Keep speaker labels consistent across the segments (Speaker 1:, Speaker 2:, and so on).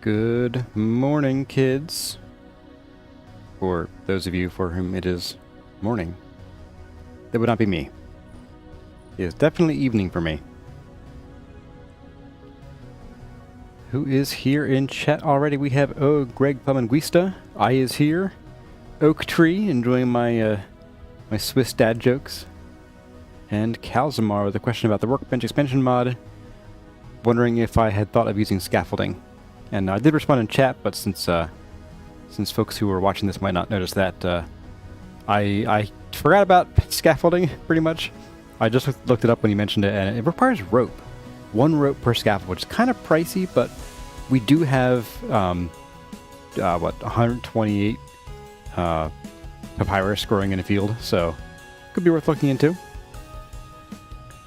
Speaker 1: Good morning, kids. For those of you for whom it is morning. That would not be me. It is definitely evening for me. Who is here in chat already? We have Greg Pamanguista. I is here. Oak Tree, enjoying my my Swiss dad jokes. And Calzamar with a question about the workbench expansion mod. Wondering if I had thought of using scaffolding. And I did respond in chat, but since folks who are watching this might not notice that, I forgot about scaffolding, pretty much. I just looked it up when you mentioned it, and it requires rope. 1 rope per scaffold, which is kind of pricey, but we do have, 128 papyrus growing in a field, so could be worth looking into.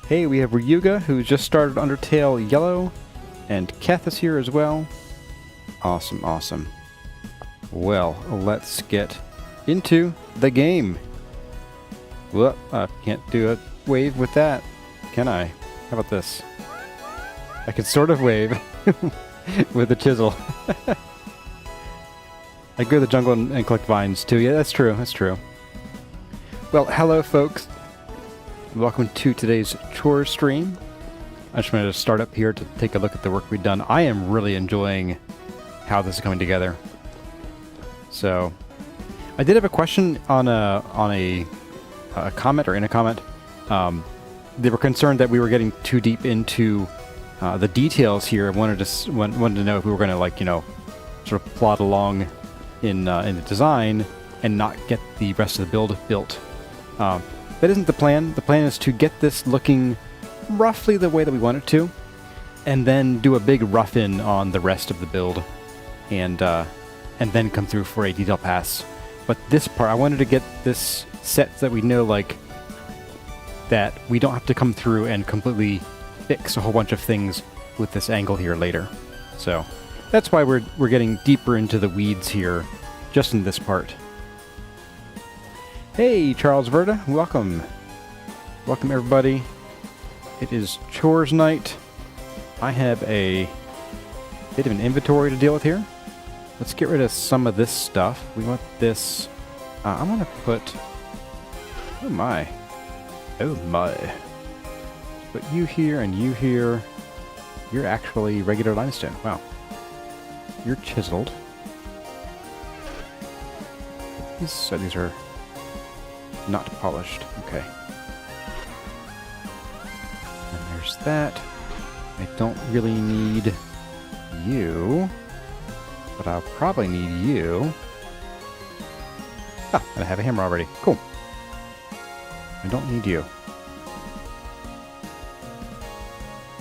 Speaker 1: Hey, we have Ryuga, who just started Undertale Yellow, and Kath is here as well. Awesome, awesome. Well, let's get into the game. Whoop, I can't do a wave with that, can I? How about this? I can sort of wave with a chisel. I go to the jungle and collect vines too. Yeah, that's true, that's true. Well, hello folks. Welcome to today's Chores stream. I just wanted to start up here to take a look at the work we've done. I am really enjoying how this is coming together. So, I did have a question on a comment, or in a comment. They were concerned that we were getting too deep into the details here. Wanted to know if we were going to, like, you know, sort of plod along in the design and not get the rest of the build built. That isn't the plan. The plan is to get this looking roughly the way that we want it to, and then do a big rough-in on the rest of the build, and then come through for a detail pass. But this part, I wanted to get this set so that we know, like, that we don't have to come through and completely fix a whole bunch of things with this angle here later. So that's why we're getting deeper into the weeds here, just in this part. Hey, Charles Verda, welcome. Welcome, everybody. It is chores night. I have a bit of an inventory to deal with here. Let's get rid of some of this stuff. We want this... I'm going to put... Oh my. Oh my. Put you here and you here. You're actually regular limestone. Wow. You're chiseled. These are not polished. Okay. And there's that. I don't really need you, but I'll probably need you. Ah, and I have a hammer already. Cool. I don't need you.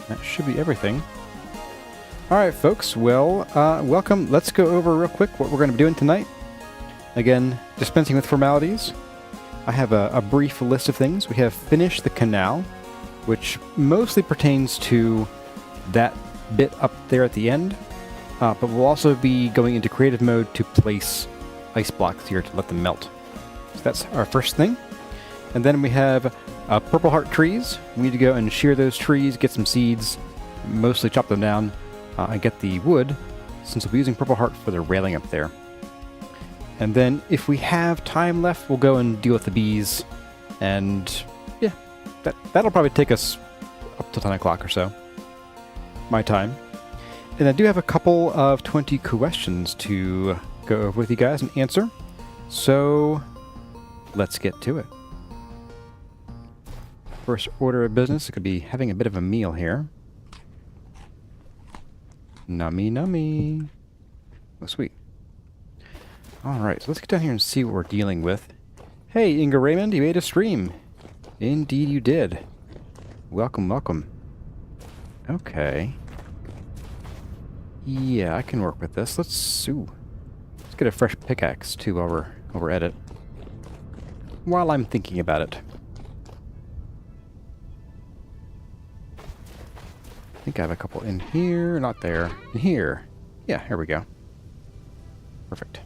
Speaker 1: That should be everything. Alright, folks. Well, welcome. Let's go over real quick what we're going to be doing tonight. Again, dispensing with formalities. I have a brief list of things. We have finished the canal, which mostly pertains to that bit up there at the end. But we'll also be going into creative mode to place ice blocks here to let them melt. So that's our first thing. And then we have purple heart trees. We need to go and shear those trees, get some seeds, mostly chop them down, and get the wood, since we'll be using purple heart for the railing up there. And then if we have time left, we'll go and deal with the bees. And yeah, that'll probably take us up to 10 o'clock or so. My time. And I do have a couple of 20 questions to go over with you guys and answer. So let's get to it. First order of business, it could be having a bit of a meal here. Nummy nummy. Oh, sweet. Alright, so let's get down here and see what we're dealing with. Hey, Inga Raymond, you made a stream. Indeed you did. Welcome, welcome. Okay. Yeah, I can work with this. Let's get a fresh pickaxe, too, while we're at it. While I'm thinking about it. I think I have a couple in here. Not there. In here. Yeah, here we go. Perfect.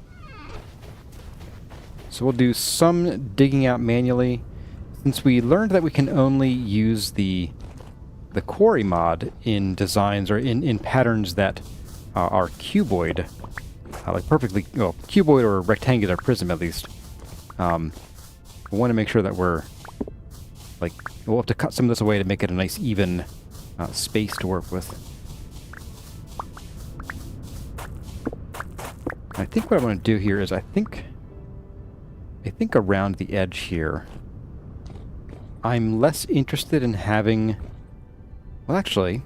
Speaker 1: So we'll do some digging out manually. Since we learned that we can only use the quarry mod in designs or in patterns that our cuboid, like perfectly, well, cuboid or rectangular prism at least. We want to make sure that we'll have to cut some of this away to make it a nice even space to work with. I think what I want to do here is I think around the edge here, I'm less interested in having, well actually,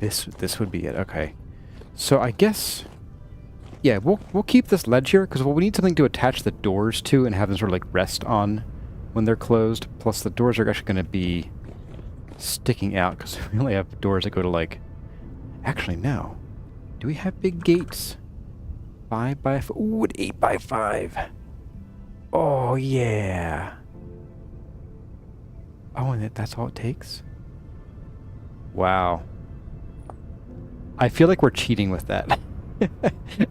Speaker 1: this would be it, okay. So I guess, yeah, we'll keep this ledge here, because we need something to attach the doors to and have them sort of like rest on when they're closed. Plus the doors are actually going to be sticking out, because we only have doors that go to like, actually no. Do we have big gates? 5 by 4, ooh, an 8 by 5. Oh yeah. Oh, and that's all it takes? Wow. I feel like we're cheating with that.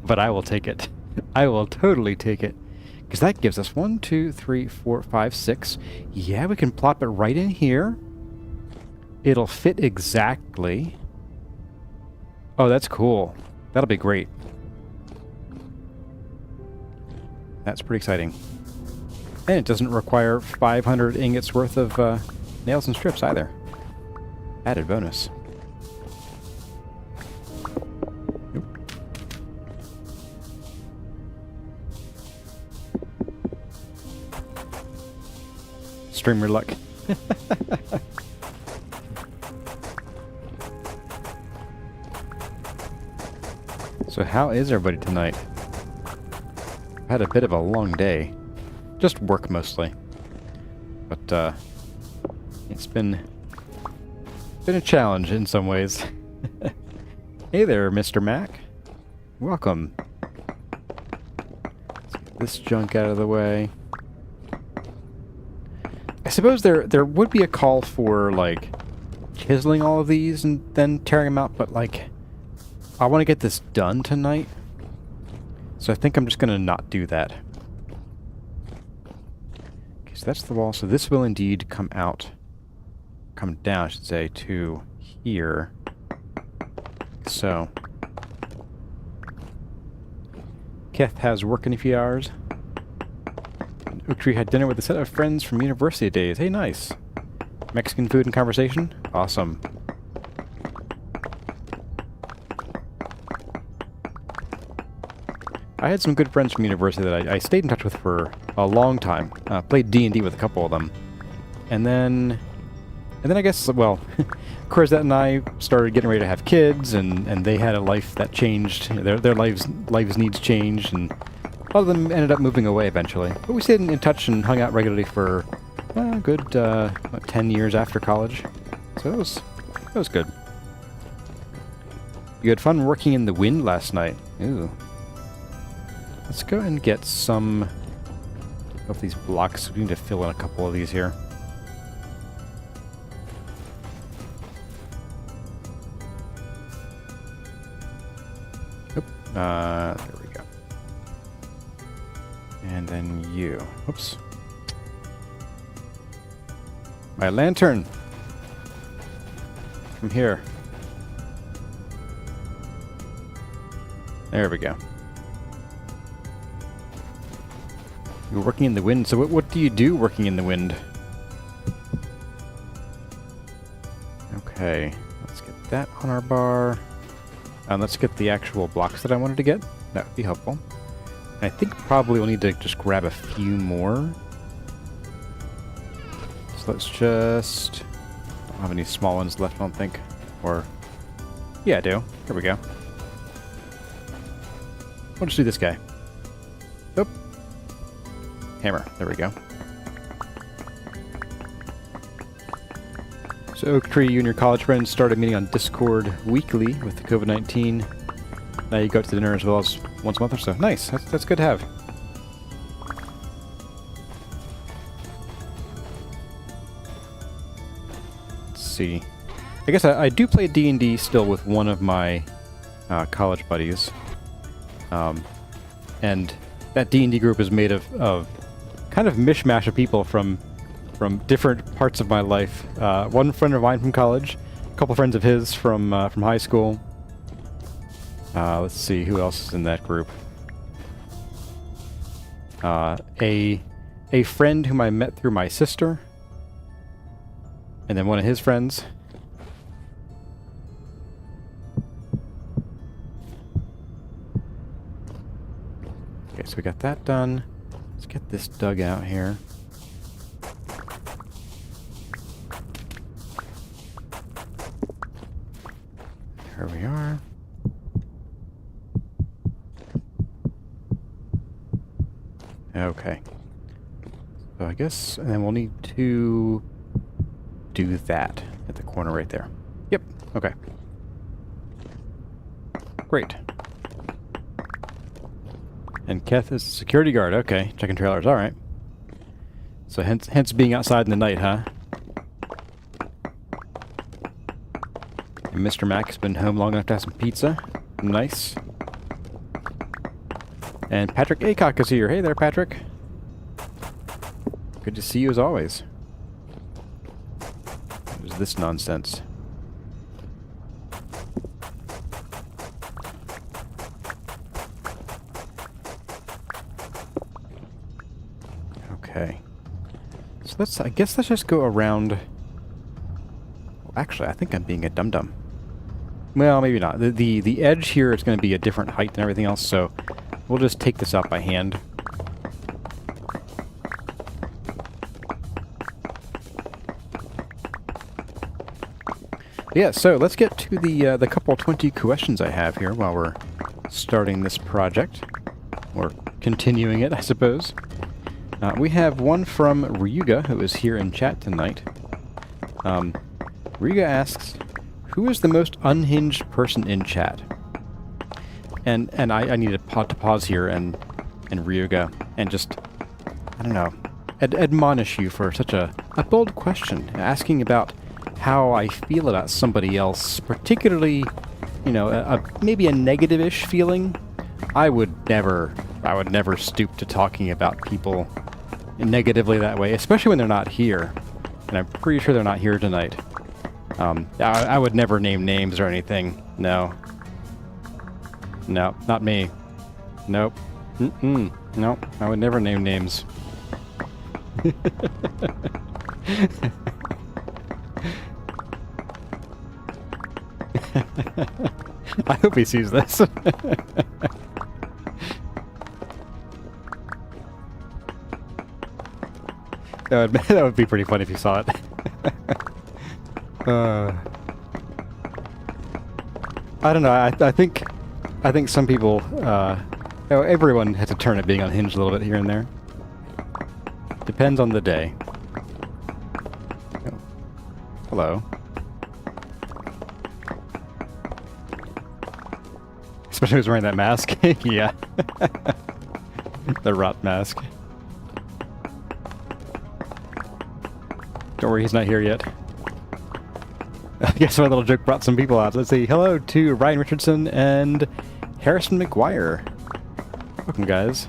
Speaker 1: But I will take it. I will totally take it. Because that gives us 1, 2, 3, 4, 5, 6. Yeah, we can plop it right in here. It'll fit exactly. Oh, that's cool. That'll be great. That's pretty exciting. And it doesn't require 500 ingots worth of nails and strips either. Added bonus. Streamer luck. So how is everybody tonight? I've had a bit of a long day. Just work mostly. But it's been a challenge in some ways. Hey there, Mr. Mac. Welcome. Let's get this junk out of the way. I suppose there would be a call for, like, chiseling all of these and then tearing them out, but, like, I want to get this done tonight. So I think I'm just going to not do that. Okay, so that's the wall. So this will indeed come down, I should say, to here. So. Keth has work in a few hours. Oak Tree had dinner with a set of friends from university days. Hey, nice. Mexican food and conversation? Awesome. I had some good friends from university that I stayed in touch with for a long time. Played D&D with a couple of them. And then I guess, well, Corzette and I started getting ready to have kids, and they had a life that changed. Their lives needs changed, and all of them ended up moving away eventually. But we stayed in touch and hung out regularly for a good 10 years after college. So that was good. You had fun working in the wind last night. Ooh. Let's go and get some of these blocks. We need to fill in a couple of these here. Oop. There we go. And then you. Oops. My lantern! From here. There we go. You're working in the wind, so what do you do working in the wind? Okay, let's get that on our bar. And let's get the actual blocks that I wanted to get. That would be helpful. And I think probably we'll need to just grab a few more. So let's just... don't have any small ones left, I don't think. Or... yeah, I do. Here we go. We'll just do this guy. Oop. Hammer. There we go. So Oak Tree, you and your college friends started meeting on Discord weekly with the COVID-19. Now you go out to dinner as well as once a month or so. Nice. That's good to have. Let's see. I guess I do play D&D still with one of my college buddies. And that D&D group is made of kind of mishmash of people from different parts of my life. One friend of mine from college, couple friends of his from high school. Let's see, who else is in that group? A friend whom I met through my sister, and then one of his friends. Okay, so we got that done. Let's get this dug out here. Here we are. Okay. So I guess, and then we'll need to do that at the corner right there. Yep, okay. Great. And Keth is a security guard, okay. Checking trailers, alright. So hence being outside in the night, huh? And Mr. Mac has been home long enough to have some pizza. Nice. And Patrick Aycock is here. Hey there, Patrick. Good to see you as always. What is this nonsense? Okay. So I guess let's just go around. Well, actually, I think I'm being a dum-dum. Well, maybe not. The edge here is going to be a different height than everything else, so we'll just take this out by hand. Yeah, so let's get to the couple 20 questions I have here while we're starting this project. Or continuing it, I suppose. We have one from Ryuga, who is here in chat tonight. Ryuga asks, who is the most unhinged person in chat? And I need to pause here and Ryuga and just, I don't know, admonish you for such a bold question, asking about how I feel about somebody else, particularly, you know, maybe a negative-ish feeling. I would never stoop to talking about people negatively that way, especially when they're not here. And I'm pretty sure they're not here tonight. I would never name names or anything. No. No, not me. Nope. Nope, I would never name names. I hope he sees this. That would be pretty funny if you saw it. I don't know. I think some people, everyone has a turn at being unhinged a little bit here and there. Depends on the day. Oh. Hello. Especially when he's wearing that mask. Yeah. The rot mask. Don't worry, he's not here yet. I guess my little joke brought some people out. Let's see. Hello to Ryan Richardson and Harrison McGuire. Welcome, guys.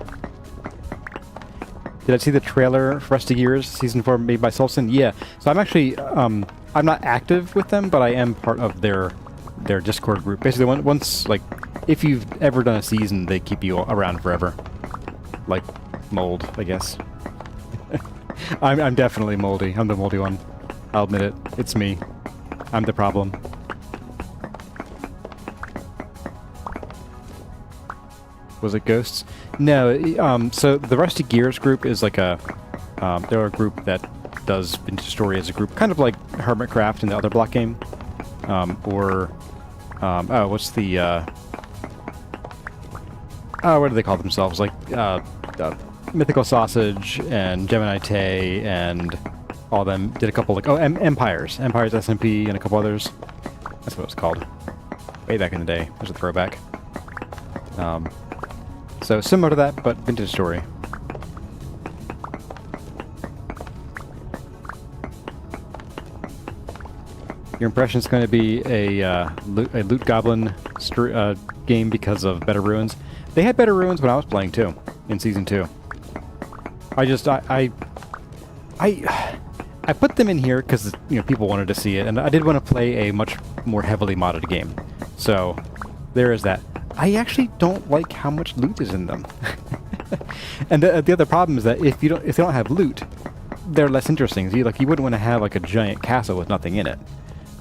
Speaker 1: Did I see the trailer for Rusty Gears Season 4 made by Solson? Yeah. So I'm actually, I'm not active with them, but I am part of their Discord group. Basically, once, like, if you've ever done a season, they keep you around forever. Like mold, I guess. I'm definitely moldy. I'm the moldy one. I'll admit it. It's me. I'm the problem. Was it ghosts? No. So the Rusty Gears group is like they're a group that does vintage story as a group, kind of like Hermitcraft in the other block game, what's the what do they call themselves? Like Mythical Sausage and Gemini Tay and all of them did a couple like Empires SMP and a couple others. That's what it was called way back in the day. There's a throwback. So similar to that, but vintage story. Your impression is going to be a loot goblin game because of Better Ruins. They had Better Ruins when I was playing too, in Season 2. I put them in here because, you know, people wanted to see it, and I did want to play a much more heavily modded game. So there is that. I actually don't like how much loot is in them. And the other problem is that if they don't have loot, they're less interesting. You wouldn't want to have like a giant castle with nothing in it.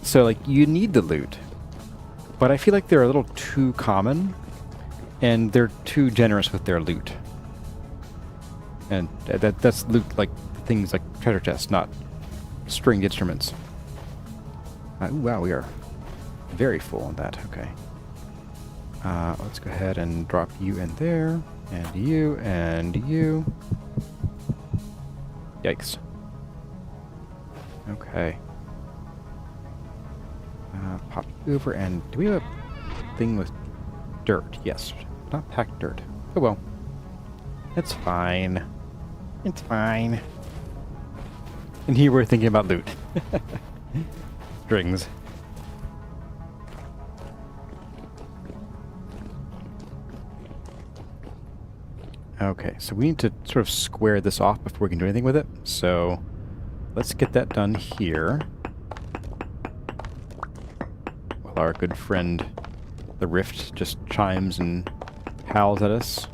Speaker 1: So like you need the loot, but I feel like they're a little too common, and they're too generous with their loot. And that's loot like things like treasure chests, not stringed instruments. Ooh, wow, we are very full on that. Okay. Let's go ahead and drop you in there, and you, and you. Yikes. Okay. Pop you over, and do we have a thing with dirt? Yes. Not packed dirt. Oh well. It's fine. It's fine. And here we're thinking about loot. Strings. Okay, so we need to sort of square this off before we can do anything with it. So let's get that done here. While our good friend, the Rift, just chimes and howls at us.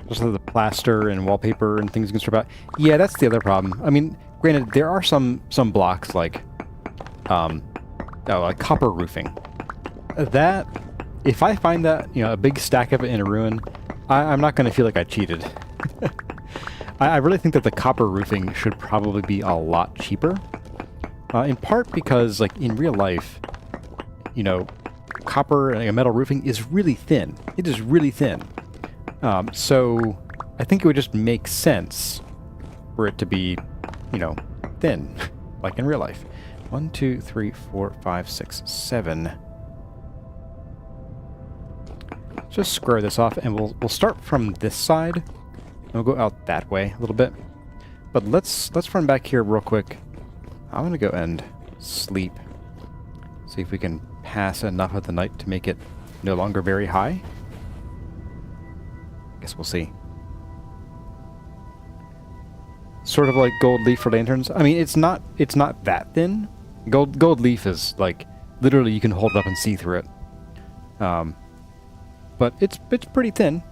Speaker 1: Just the plaster and wallpaper and things you can strip out. Yeah, that's the other problem. I mean, granted, there are some blocks like copper roofing. That, if I find that, you know, a big stack of it in a ruin, I'm not going to feel like I cheated. I really think that the copper roofing should probably be a lot cheaper. In part because, like, in real life, you know, copper and metal roofing is really thin. It is really thin. So I think it would just make sense for it to be, you know, thin, like in real life. 1, 2, 3, 4, 5, 6, 7. Just square this off, and we'll start from this side, and we'll go out that way a little bit. But let's run back here real quick. I'm gonna go and sleep. See if we can pass enough of the night to make it no longer very high. Guess we'll see. Sort of like gold leaf for lanterns. I mean, it's not that thin. Gold leaf is like literally you can hold it up and see through it. But it's pretty thin.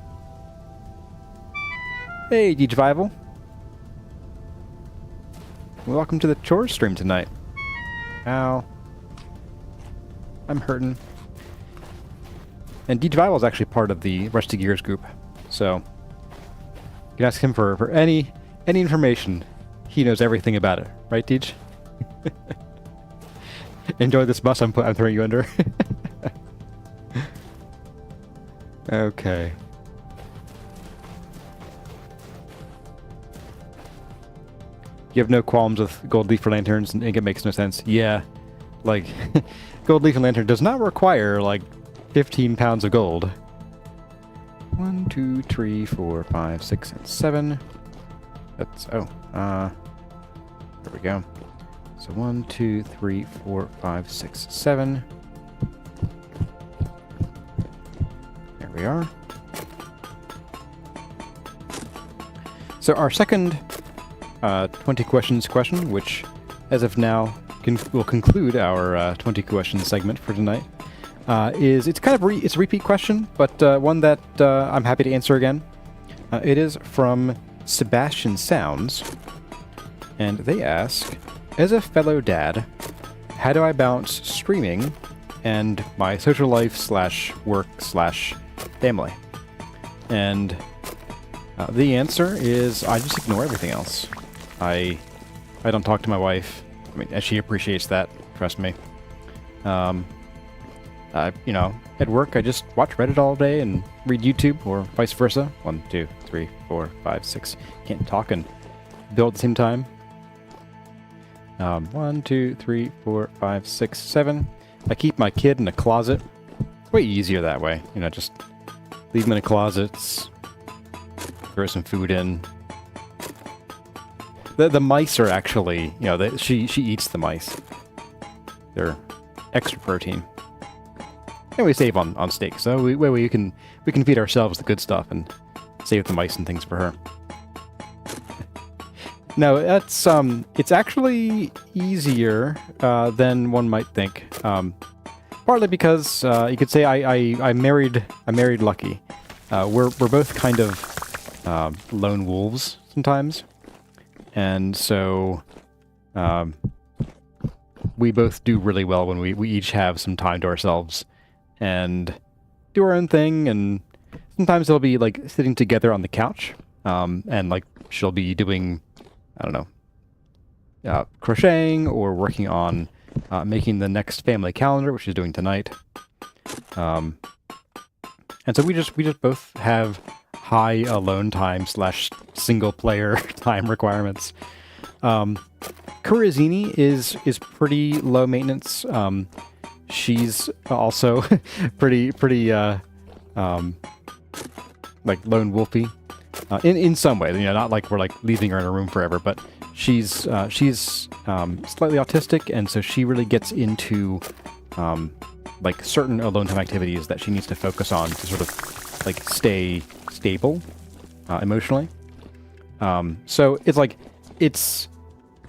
Speaker 1: Hey, Dejivival. Welcome to the Chores stream tonight. Ow. I'm hurting. And Dejivival is actually part of the Rusty Gears group, so you can ask him for any information. He knows everything about it, right, Deej? Enjoy this bus I'm throwing you under. Okay. You have no qualms with gold leaf for lanterns, and it makes no sense. Yeah, like, gold leaf and lantern does not require, like, 15 pounds of gold. 1, 2, 3, 4, 5, 6, and 7. That's, there we go. So 1, 2, 3, 4, 5, 6, 7. There we are. So our second 20 questions question, which as of now will conclude our 20 questions segment for tonight, it's kind of it's a repeat question, but one that I'm happy to answer again. It is from Sebastian Sounds, and they ask, as a fellow dad, how do I balance streaming and my social life / work / family? And the answer is I just ignore everything else. I don't talk to my wife. I mean, she appreciates that, trust me. You know, at work I just watch Reddit all day and read YouTube, or vice versa. 1, 2, 3, 4, 5, 6. Can't talk and build at the same time. 1, 2, 3, 4, 5, 6, 7. I keep my kid in a closet. It's way easier that way. You know, just leave him in a closet, throw some food in. The mice are actually, you know, she eats the mice. They're extra protein. And we save on steak, so we can feed ourselves the good stuff and save the mice and things for her. No, that's it's actually easier than one might think. Partly because you could say I married Lucky. We're both kind of lone wolves sometimes, and so we both do really well when we each have some time to ourselves and do our own thing. And sometimes they'll be like sitting together on the couch, and like she'll be doing, I don't know, crocheting or working on making the next family calendar, which she's doing tonight. And so we just both have high alone time / single player time requirements. Kurizini is pretty low maintenance. She's also pretty like lone wolfy in some ways. You know, not like we're like leaving her in a room forever, but she's slightly autistic, and so she really gets into like certain alone time activities that she needs to focus on to sort of like stay stable emotionally. So it's like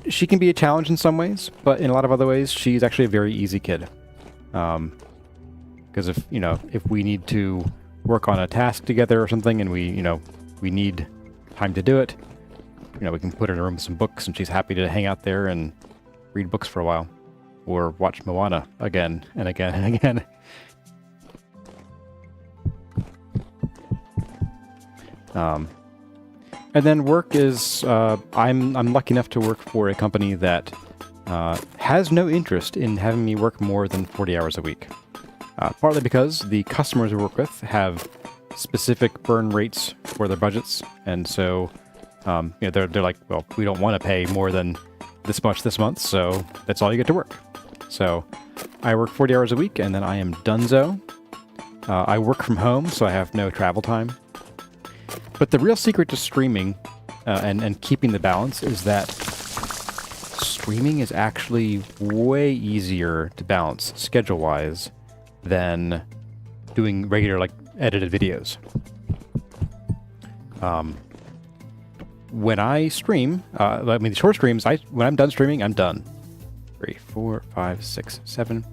Speaker 1: she can be a challenge in some ways, but in a lot of other ways she's actually a very easy kid. Because if we need to work on a task together or something, and we need time to do it, we can put her in a room with some books, and she's happy to hang out there and read books for a while, or watch Moana again and again and again. And then work is, I'm lucky enough to work for a company that has no interest in having me work more than 40 hours a week. Partly because the customers we work with have specific burn rates for their budgets, and so they're like, well, we don't want to pay more than this much this month, so that's all you get to work. So I work 40 hours a week, and then I am donezo. I work from home, so I have no travel time. But the real secret to streaming and keeping the balance is that streaming is actually way easier to balance schedule-wise than doing regular, like, edited videos. When I stream, the short streams, when I'm done streaming, I'm done. 3, 4, 5, 6, 7.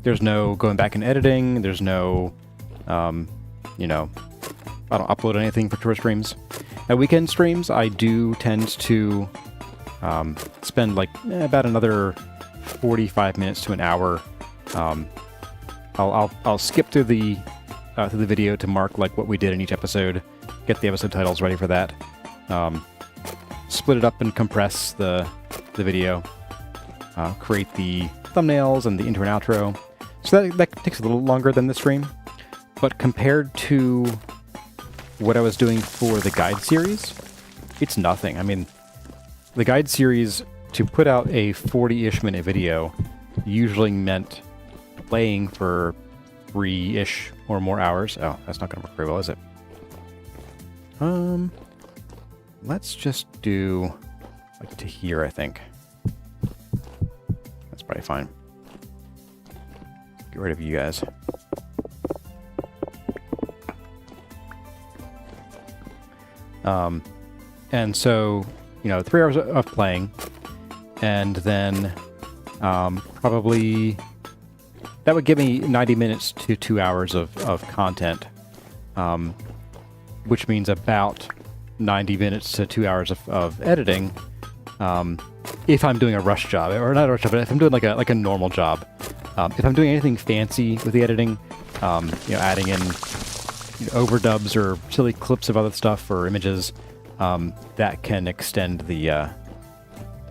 Speaker 1: There's no going back and editing. There's no, I don't upload anything for tour streams. At weekend streams, I do tend to spend like about another 45 minutes to an hour. I'll skip through the video to mark like what we did in each episode, get the episode titles ready for that, split it up and compress the video, create the thumbnails and the intro and outro. So that takes a little longer than the stream, but compared to what I was doing for the guide series, it's nothing. I mean, the guide series, to put out a 40-ish minute video usually meant playing for 3-ish or more hours. Oh, that's not going to work very well, is it? Let's just do like to here, I think. That's probably fine. Get rid of you guys. And so, 3 hours of playing, and then probably that would give me 90 minutes to 2 hours of content, which means about 90 minutes to 2 hours of editing, if I'm doing a rush job, or not a rush job, but if I'm doing like a normal job. If I'm doing anything fancy with the editing, adding in overdubs or silly clips of other stuff or images, that can extend the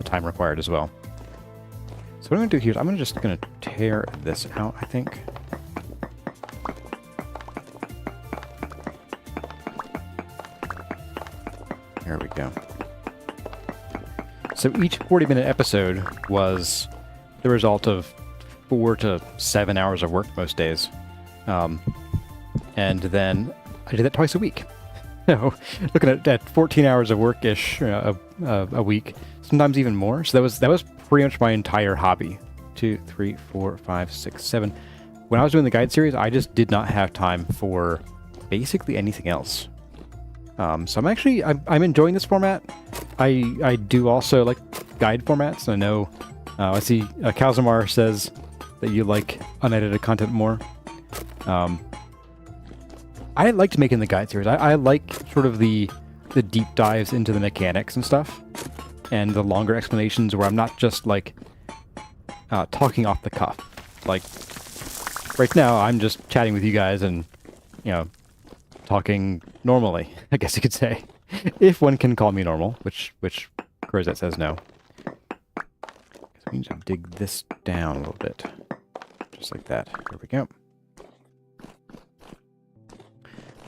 Speaker 1: time required as well. So what I'm going to do here is I'm just going to tear this out, I think. There we go. So each 40-minute episode was the result of 4 to 7 hours of work most days. And then I did that twice a week. Looking at 14 hours of work-ish a week, sometimes even more. So that was pretty much my entire hobby. 2, 3, 4, 5, 6, 7. When I was doing the guide series, I just did not have time for basically anything else. So I'm enjoying this format. I do also like guide formats. I know I see Kalzamar says that you like unedited content more. I liked making the guide series. I like sort of the deep dives into the mechanics and stuff, and the longer explanations where I'm not just like talking off the cuff. Like right now, I'm just chatting with you guys and talking normally, I guess you could say, if one can call me normal, which Crozet says no. So we need to dig this down a little bit, just like that. There we go.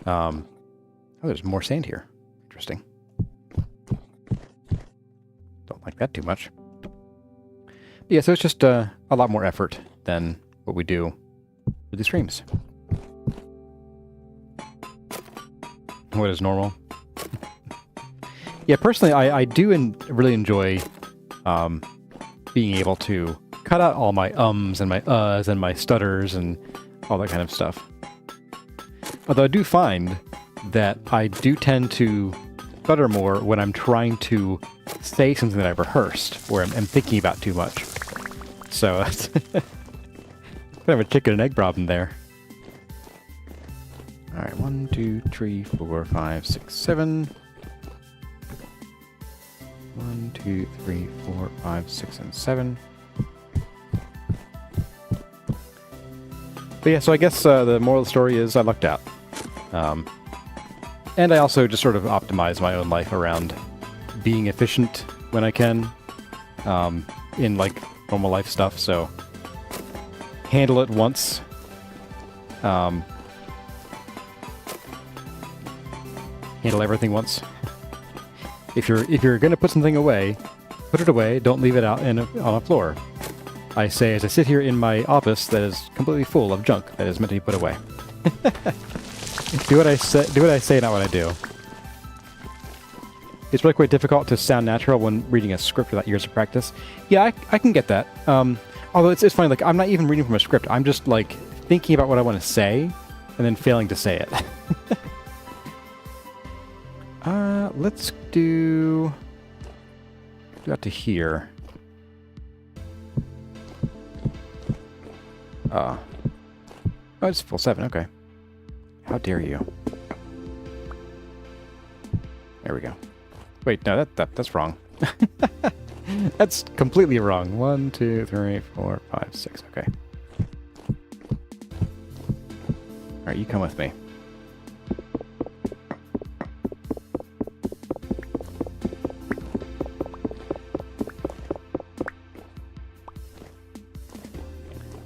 Speaker 1: Oh, there's more sand here. Interesting. Don't like that too much. But yeah, so it's just a lot more effort than what we do with the streams. What is normal? Yeah, personally, I do really enjoy being able to cut out all my ums and my uhs and my stutters and all that kind of stuff. Although I do find that I do tend to stutter more when I'm trying to say something that I've rehearsed, or I'm thinking about too much. So it's kind of a chicken and egg problem there. Alright, 1, 2, 3, 4, 5, 6, 7. 1, 2, 3, 4, 5, 6, and 7. But yeah, so I guess the moral of the story is I lucked out. And I also just sort of optimize my own life around being efficient when I can in like normal life stuff. So handle it once. Handle everything once. If you're gonna put something away, put it away. Don't leave it out on a floor. I say as I sit here in my office that is completely full of junk that is meant to be put away. Do what I say, not what I do. It's really quite difficult to sound natural when reading a script without years of practice. Yeah, I can get that. Although it's funny, like I'm not even reading from a script. I'm just like thinking about what I want to say and then failing to say it. Let's do that to here. Oh, it's full 7. Okay. How dare you? There we go. Wait, no, that's wrong. That's completely wrong. 1, 2, 3, 4, 5, 6. Okay. All right, you come with me.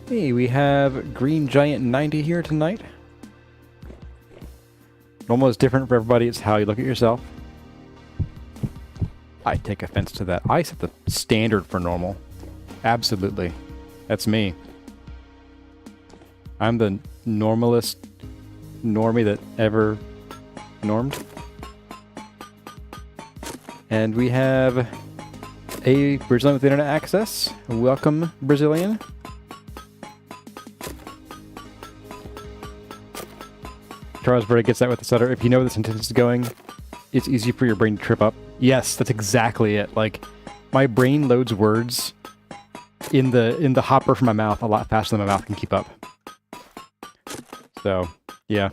Speaker 1: Hey, we have Green Giant 90 here tonight. Normal is different for everybody. It's how you look at yourself. I take offense to that. I set the standard for normal. Absolutely. That's me. I'm the normalest normie that ever normed. And we have a Brazilian with internet access. Welcome, Brazilian. Charles Bird gets that with the stutter. If you know where the sentence is going, it's easy for your brain to trip up. Yes, that's exactly it. Like, my brain loads words in the hopper from my mouth a lot faster than my mouth can keep up. So, yeah.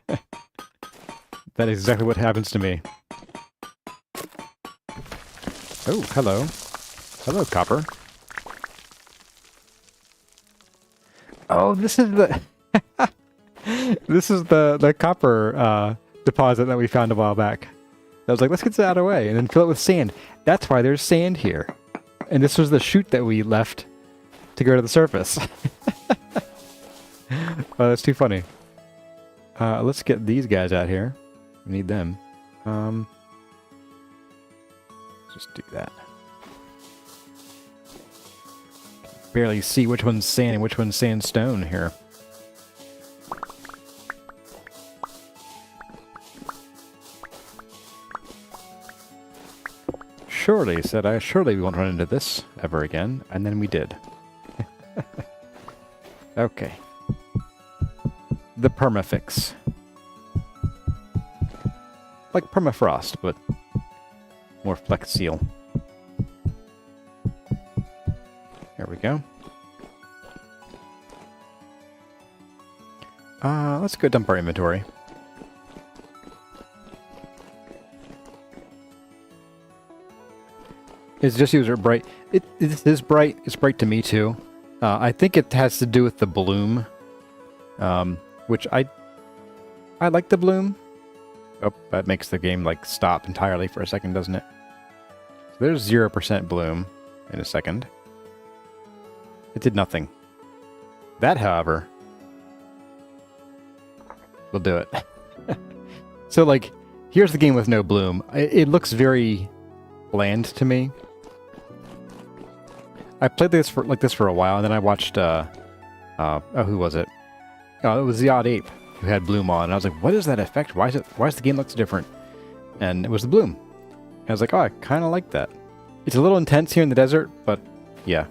Speaker 1: That is exactly what happens to me. Oh, hello. Hello, Copper. Oh, this is the... This is the copper deposit that we found a while back. I was like, let's get that out of the way, and then fill it with sand. That's why there's sand here. And this was the chute that we left to go to the surface. Oh, that's too funny. Let's get these guys out here. We need them. Just do that. Barely see which one's sand and which one's sandstone here. Surely, said I, surely we won't run into this ever again. And then we did. Okay. The permafix. like permafrost, but more flex seal. There we go. Let's go dump our inventory. It's just user bright. It is bright. It's bright to me too. I think it has to do with the bloom, which I like the bloom. Oh, that makes the game like stop entirely for a second, doesn't it? So there's 0% bloom in a second. It did nothing. That, however, will do it. So like, here's the game with no bloom. It looks very bland to me. I played this for a while, and then I watched oh, who was it? Oh, it was the Odd Ape who had bloom on, and I was like, what is that effect? Why does the game look so different? And it was the bloom. And I was like, oh, I kind of like that. It's a little intense here in the desert, but yeah.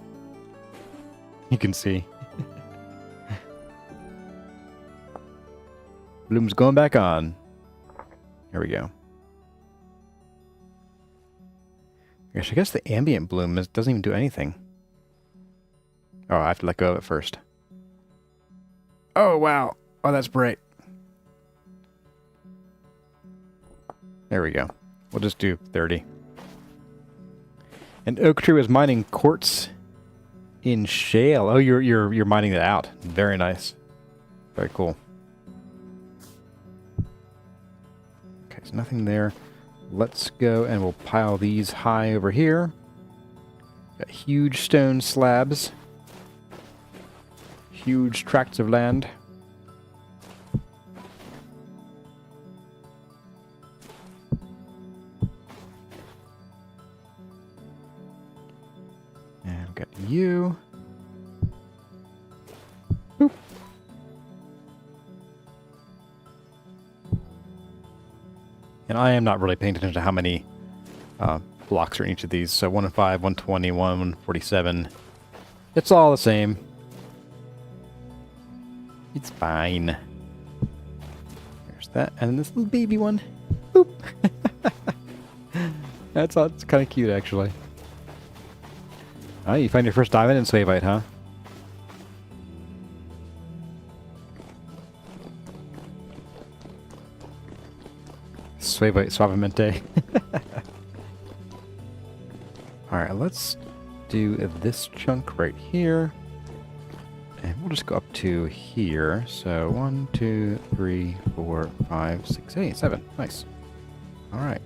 Speaker 1: You can see. Bloom's going back on. Here we go. Gosh, I guess the ambient bloom doesn't even do anything. Oh, I have to let go of it first. Oh, wow. Oh, that's bright. There we go. We'll just do 30. And Oak Tree was mining quartz in shale. Oh, you're mining that out. Very nice. Very cool. Okay, there's nothing there. Let's go and we'll pile these high over here. Got huge stone slabs. Huge tracts of land. And we've got you. Boop. And I am not really paying attention to how many blocks are in each of these. So 105, 120, 147. It's all the same. It's fine. There's that. And this little baby one. Boop. That's kind of cute, actually. Oh, you find your first diamond in Suavite, huh? Suavemente. Alright, let's do this chunk right here. And we'll just go up to here. So 1, 2, 3, 4, 5, 6, 8, 7. Nice. Alright.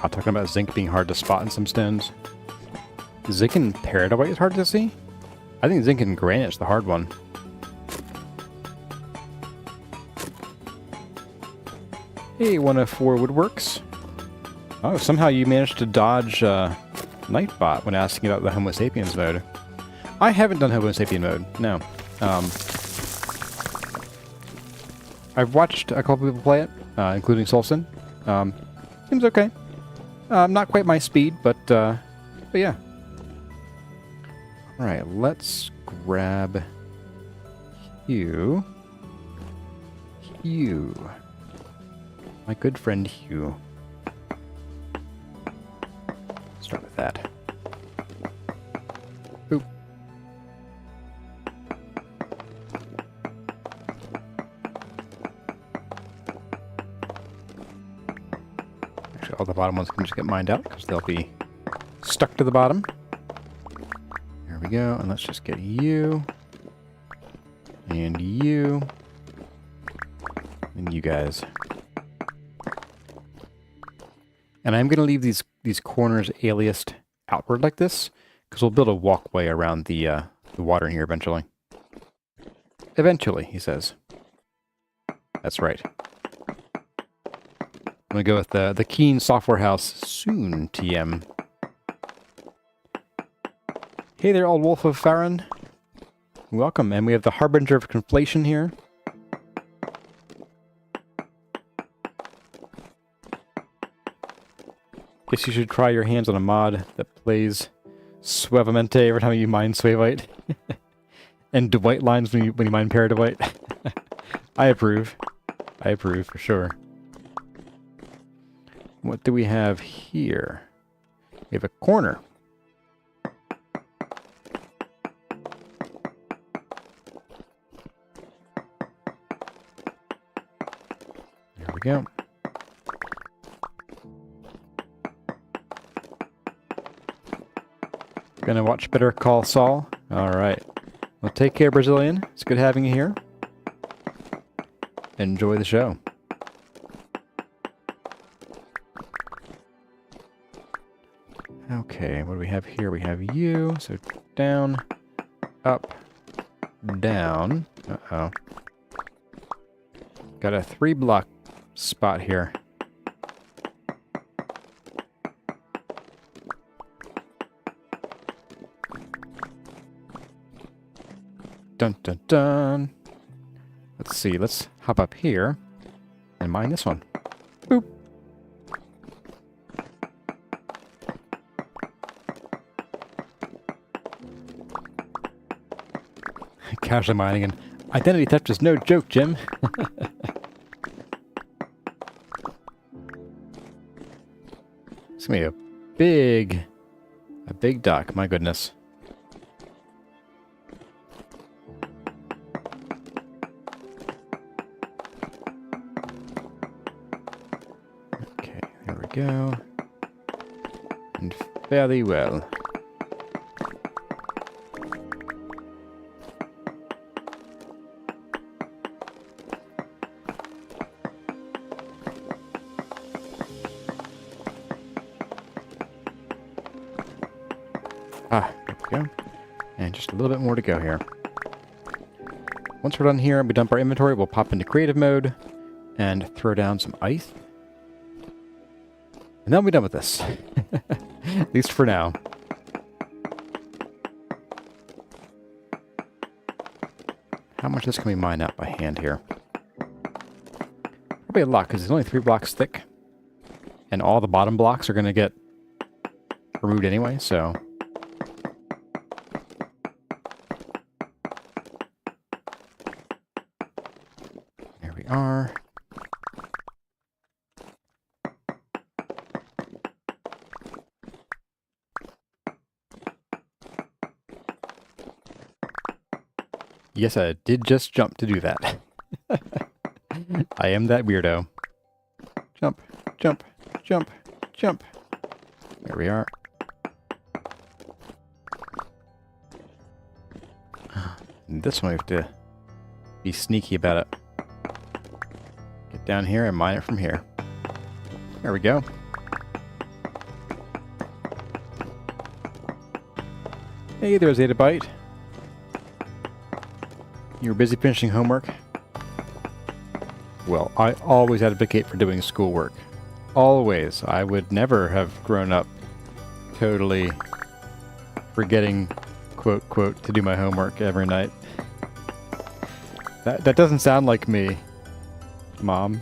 Speaker 1: I'm talking about zinc being hard to spot in some stones. Zinc and peridotite is hard to see? I think zinc and granite's the hard one. Hey, 104 Woodworks. Oh, somehow you managed to dodge Nightbot when asking about the Homo sapiens mode. I haven't done Homo sapien mode, no. I've watched a couple people play it, including Solson. Seems okay. Not quite my speed, but yeah. Alright, let's grab Hugh. Hugh. My good friend Hugh. Start with that. Boop. Actually, all the bottom ones can just get mined out because they'll be stuck to the bottom. There we go, and let's just get you. And you. And you guys. And I'm going to leave these corners aliased outward like this, because we'll build a walkway around the water in here eventually. Eventually, he says. That's right. I'm going to go with the Keen Software House soon, TM. Hey there, old wolf of Farron. Welcome, and we have the Harbinger of Conflation here. Guess you should try your hands on a mod that plays Suavemente every time you mine Suavite. And Dwight lines when you mine Paradwight. I approve. I approve, for sure. What do we have here? We have a corner. There we go. Gonna watch Better Call Saul. Alright. Well, take care, Brazilian. It's good having you here. Enjoy the show. Okay, what do we have here? We have you. So down, up, down. Uh-oh. Got a 3-block spot here. Dun dun dun. Let's see, let's hop up here and mine this one. Boop. Casually mining, and identity theft is no joke, Jim. It's gonna be a big dock, my goodness. Okay, there we go. And fairly well. Ah, there we go. And just a little bit more to go here. Once we're done here and we dump our inventory, we'll pop into creative mode and throw down some ice. And then we'll be done with this. At least for now. How much of this can we mine out by hand here? Probably a lot, because it's only 3 blocks thick. And all the bottom blocks are going to get removed anyway, so... There we are. Yes, I did just jump to do that. I am that weirdo. Jump, jump, jump, jump. There we are. And this one we have to be sneaky about it. Get down here and mine it from here. There we go. Hey, there's Airtight. You were busy finishing homework? Well, I always advocate for doing schoolwork. Always. I would never have grown up totally forgetting, quote, quote, to do my homework every night. That doesn't sound like me, Mom.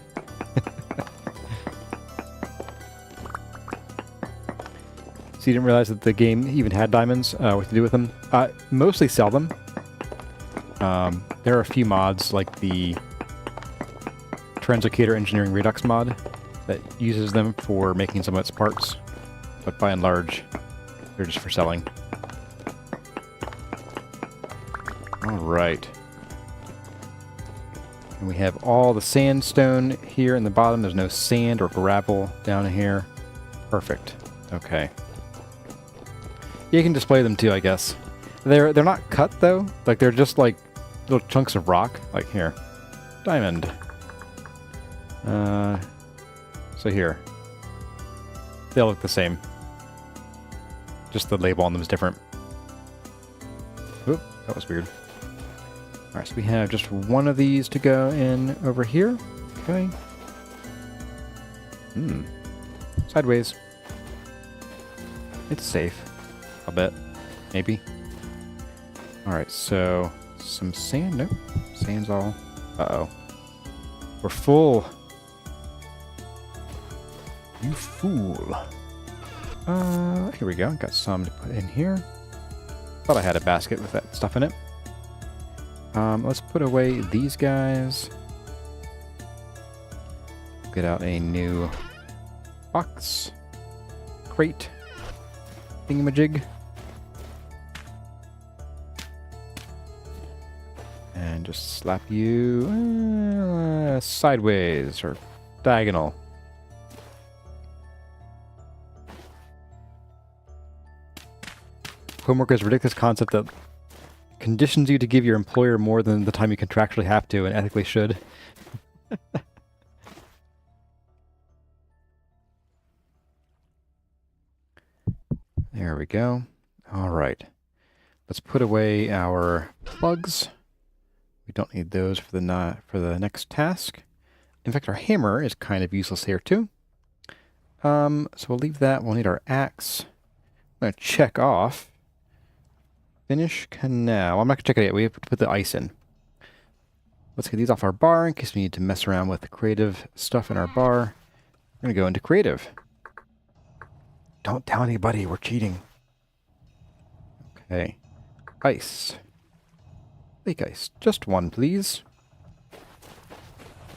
Speaker 1: So you didn't realize that the game even had diamonds? What to do with them? Mostly sell them. There are a few mods, like the Translocator Engineering Redux mod, that uses them for making some of its parts, but by and large, they're just for selling. Alright. And we have all the sandstone here in the bottom. There's no sand or gravel down here. Perfect. Okay. You can display them too, I guess. They're not cut though. Like they're just like little chunks of rock. Like here, diamond. So here, they all look the same. Just the label on them is different. Oop, that was weird. All right, so we have just one of these to go in over here. Okay. Sideways. It's safe. I'll bet. Maybe. Alright, so some sand. Nope. Sand's all. Uh-oh. We're full. You fool. Here we go. Got some to put in here. Thought I had a basket with that stuff in it. Let's put away these guys. Get out a new box. Crate. Thingamajig. And just slap you sideways or diagonal. Homework is a ridiculous concept that conditions you to give your employer more than the time you contractually have to and ethically should. There we go. All right. Let's put away our plugs. We don't need those for the next task. In fact, our hammer is kind of useless here too. So we'll leave that. We'll need our axe. I'm going to check off. Finish canal. I'm not going to check it yet. We have to put the ice in. Let's get these off our bar in case we need to mess around with the creative stuff in our bar. We're going to go into creative. Don't tell anybody we're cheating. Okay. Ice. Lake ice. Just one, please.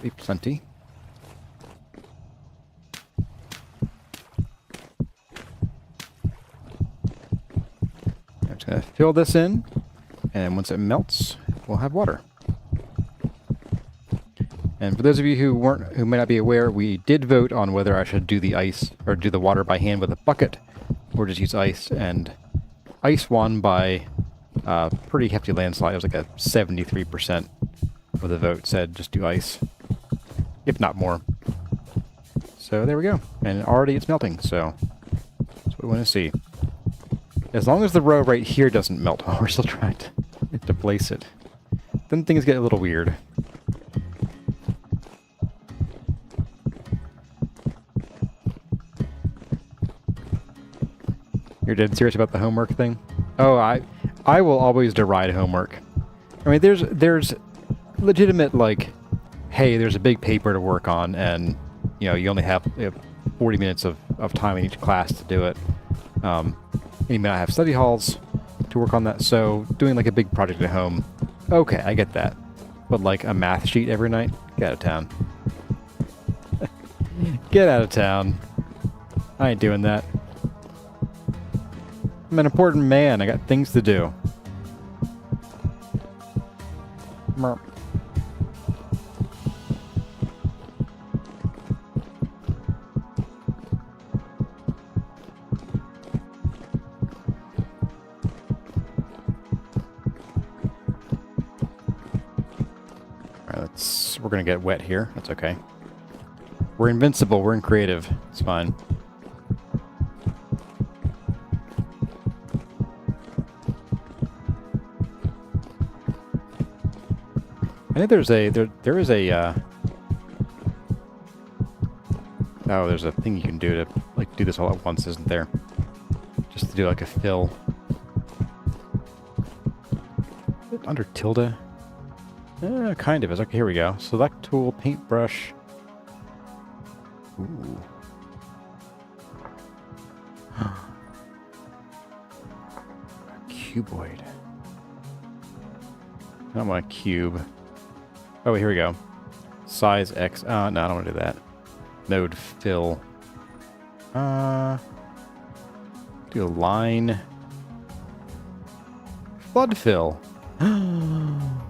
Speaker 1: Be plenty. I'm just going to fill this in, and once it melts, we'll have water. And for those of you who may not be aware, we did vote on whether I should do the ice or do the water by hand with a bucket, or just use ice. And ice won by a pretty hefty landslide. It was like a 73% of the vote said just do ice, if not more. So there we go. And already it's melting. So that's what we want to see. As long as the row right here doesn't melt while we're still trying to place it, then things get a little weird. You're dead serious about the homework thing? Oh, I will always deride homework. I mean, there's legitimate, like, hey, there's a big paper to work on, and, you know, you only have 40 minutes of time in each class to do it. And you may not have study halls to work on that, so doing, like, a big project at home, okay, I get that. But, like, a math sheet every night? Get out of town. Get out of town. I ain't doing that. I'm an important man. I got things to do. Merp. Alright, we're gonna get wet here. That's okay. We're invincible. We're in creative. It's fine. I think there's there's a thing you can do to, like, do this all at once, isn't there? Just to do, like, a fill. Is it under tilde? Kind of is. Okay, here we go. Select tool, paintbrush. Ooh. Cuboid. I don't want a cube. Oh, wait, here we go. Size X. No, I don't want to do that. Node fill. Do a line. Flood fill. Oh.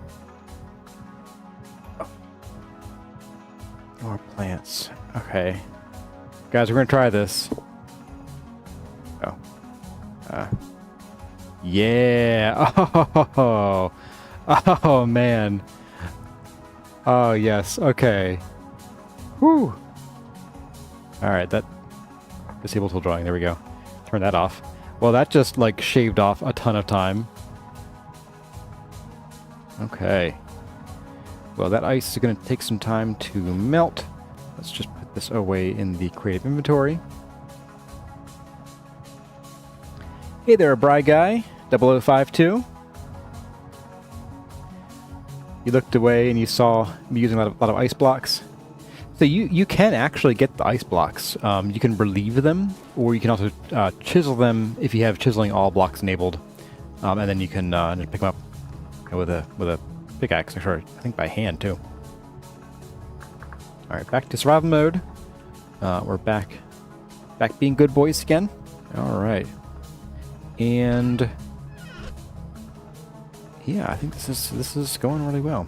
Speaker 1: More plants. Okay. Guys, we're going to try this. Oh. Yeah. Oh. Oh, man. Oh, yes. Okay. Whew. Alright, that... Disable tool drawing. There we go. Turn that off. Well, that just, like, shaved off a ton of time. Okay. Well, that ice is going to take some time to melt. Let's just put this away in the creative inventory. Hey there, Bry Guy. 0052. You looked away and you saw me using a lot of ice blocks. So you can actually get the ice blocks. You can relieve them, or you can also chisel them if you have chiseling all blocks enabled, and then you can just pick them up with a pickaxe. Or I think by hand too. All right, back to survival mode. We're back being good boys again. All right, and yeah, I think this is going really well.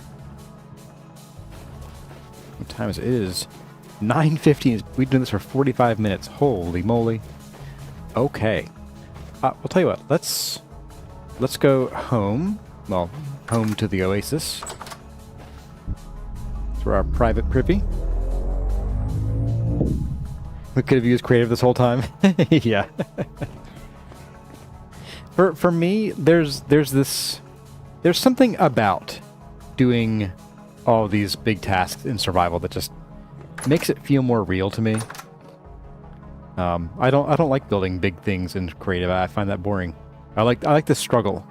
Speaker 1: What time is it? It is 9:15. We've been doing this for 45 minutes. Holy moly. Okay. I'll tell you what. Let's go home. Well, home to the oasis. To our private privy. We could have used creative this whole time. Yeah. For me, there's something about doing all these big tasks in survival that just makes it feel more real to me. I don't like building big things in creative. I find that boring. I like the struggle.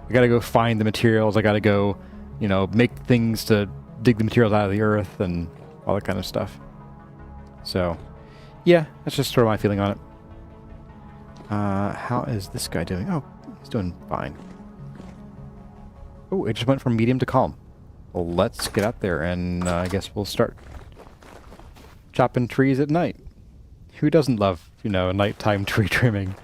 Speaker 1: I gotta go find the materials. I gotta go, make things to dig the materials out of the earth and all that kind of stuff. So, yeah, that's just sort of my feeling on it. How is this guy doing? Oh, he's doing fine. Oh, it just went from medium to calm. Well, let's get out there, and I guess we'll start chopping trees at night. Who doesn't love, nighttime tree trimming?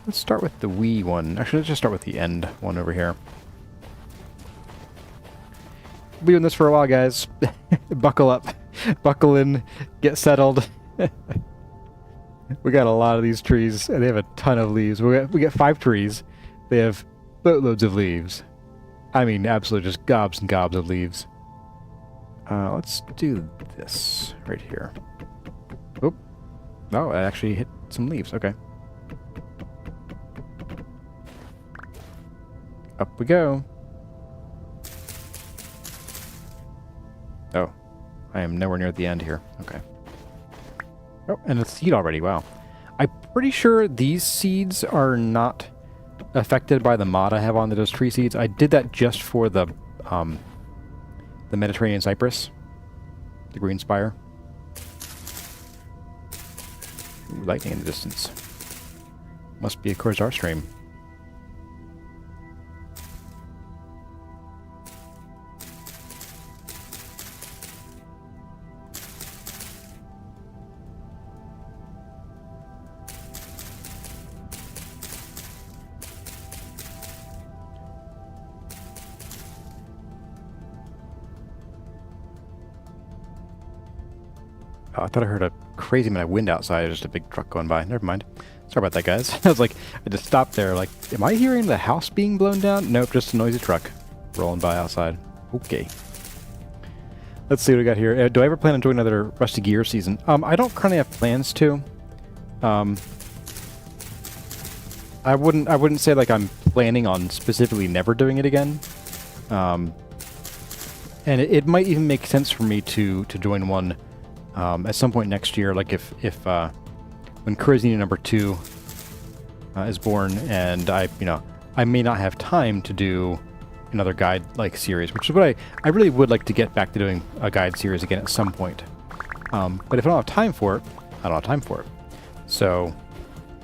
Speaker 1: Let's start with the wee one. Actually, let's just start with the end one over here. We'll be doing this for a while, guys. Buckle up. Buckle in. Get settled. We got a lot of these trees, and they have a ton of leaves. We got 5 trees. They have boatloads of leaves. I mean, absolutely just gobs and gobs of leaves. Let's do this right here. Oop. Oh, I actually hit some leaves. Okay. Up we go. Oh. I am nowhere near the end here. Okay. Oh, and a seed already. Wow. I'm pretty sure these seeds are not affected by the mod I have on those tree seeds. I did that just for the Mediterranean cypress, the green spire. Ooh, lightning in the distance. Must be a Chores stream. Oh, I thought I heard a crazy amount of wind outside. Just a big truck going by. Never mind. Sorry about that, guys. I was like, I just stopped there. Like, am I hearing the house being blown down? Nope, just a noisy truck rolling by outside. Okay. Let's see what we got here. Do I ever plan on doing another Rusty Gear season? I don't currently have plans to. I wouldn't say like I'm planning on specifically never doing it again. And it might even make sense for me to join one at some point next year, like if when CarryOn number 2 is born, and I may not have time to do another guide like series, which is what I really would like to get back to doing a guide series again at some point. But if I don't have time for it, I don't have time for it. So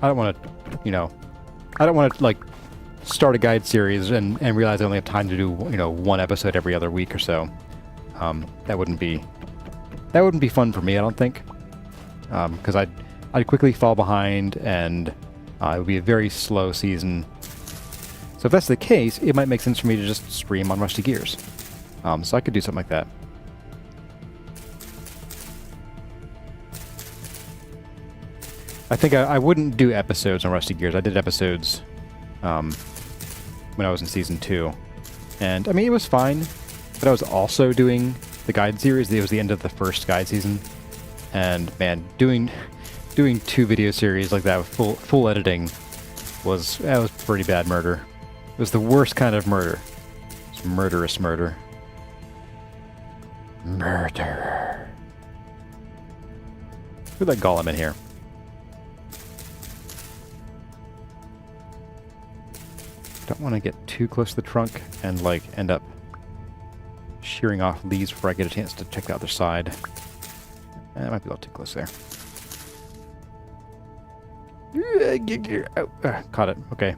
Speaker 1: I don't want to, like start a guide series and realize I only have time to do one episode every other week or so. That wouldn't be fun for me, I don't think, because I'd quickly fall behind, and it would be a very slow season. So if that's the case, it might make sense for me to just stream on Rusty Gears. So I could do something like that. I think I wouldn't do episodes on Rusty Gears. I did episodes when I was in Season 2. And, I mean, it was fine, but I was also doing the guide series. It was the end of the first guide season. And, man, doing 2 video series like that with full editing was pretty bad murder. It was the worst kind of murder. It's murderous murder. Murder. Put that golem in here. Don't want to get too close to the trunk and like end up shearing off leaves before I get a chance to check the other side. That might be a little too close there. Oh, caught it. Okay.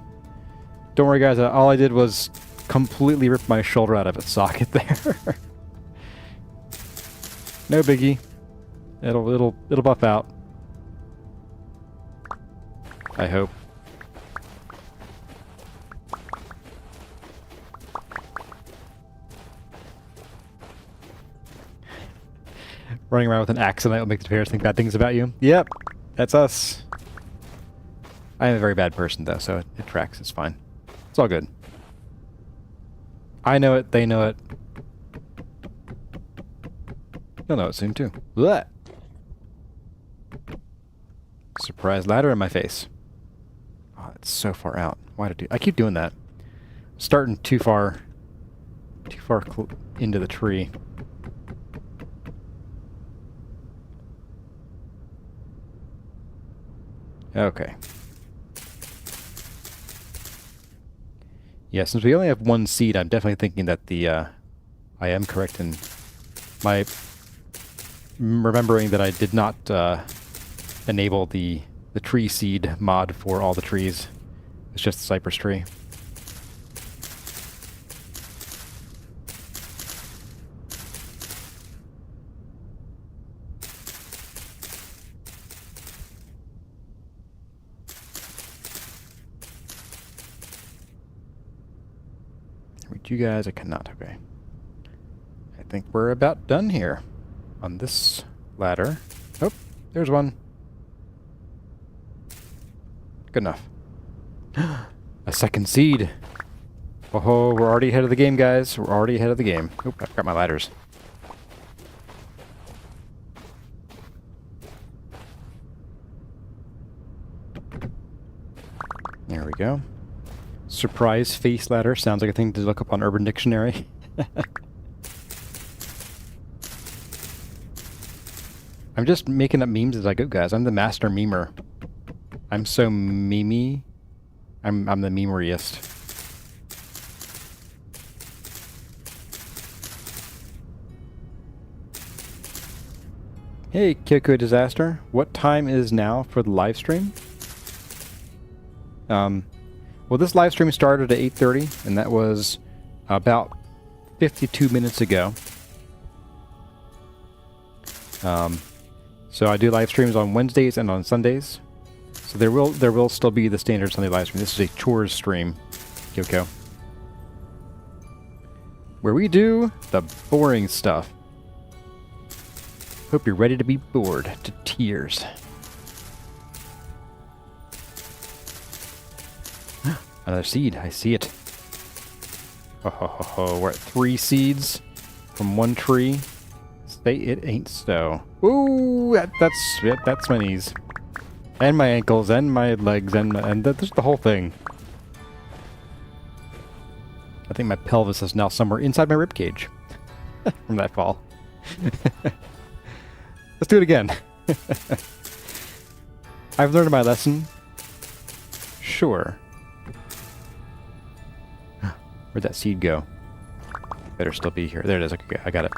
Speaker 1: Don't worry, guys. All I did was completely rip my shoulder out of its socket there. No biggie. It'll buff out. I hope. Running around with an accident will make the players think bad things about you. Yep, that's us. I am a very bad person, though, so it tracks. It's fine. It's all good. I know it. They know it. They'll know it soon, too. Blech. Surprise ladder in my face. Oh, it's so far out. Why did I keep doing that? Starting too far into the tree. Okay. Yeah, since we only have one seed, I'm definitely thinking that I am correct in my remembering that I did not enable the tree seed mod for all the trees. It's just the cypress tree. Reach you guys, I cannot. Okay. I think we're about done here on this ladder. Oh, there's one. Good enough. A second seed. Oh, we're already ahead of the game, guys. We're already ahead of the game. Oop, I forgot my ladders. There we go. Surprise face ladder. Sounds like a thing to look up on Urban Dictionary. I'm just making up memes as I go, guys. I'm the master memer. I'm so memey. I'm the memeriest. Hey, Kyoko Disaster. What time is now for the live stream? Well, this live stream started at 8:30, and that was about 52 minutes ago. So I do live streams on Wednesdays and on Sundays. So there will still be the standard Sunday live stream. This is a chores stream, Kyoko, where we do the boring stuff. Hope you're ready to be bored to tears. Another seed. I see it. Ho ho ho ho. We're at 3 seeds from one tree. Say it ain't so. Ooh, that's my knees. And my ankles, and my legs, and that's the whole thing. I think my pelvis is now somewhere inside my ribcage from that fall. Let's do it again. I've learned my lesson. Sure. Where'd that seed go? Better still be here. There it is. Okay, I got it.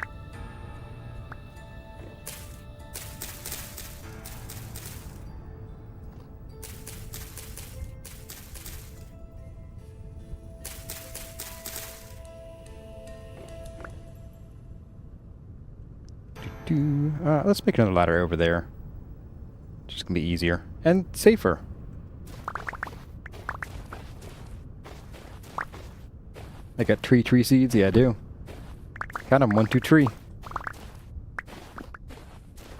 Speaker 1: Let's make another ladder over there. Just gonna be easier and safer. I got tree seeds. Yeah, I do. Got them. 1, 2, 3.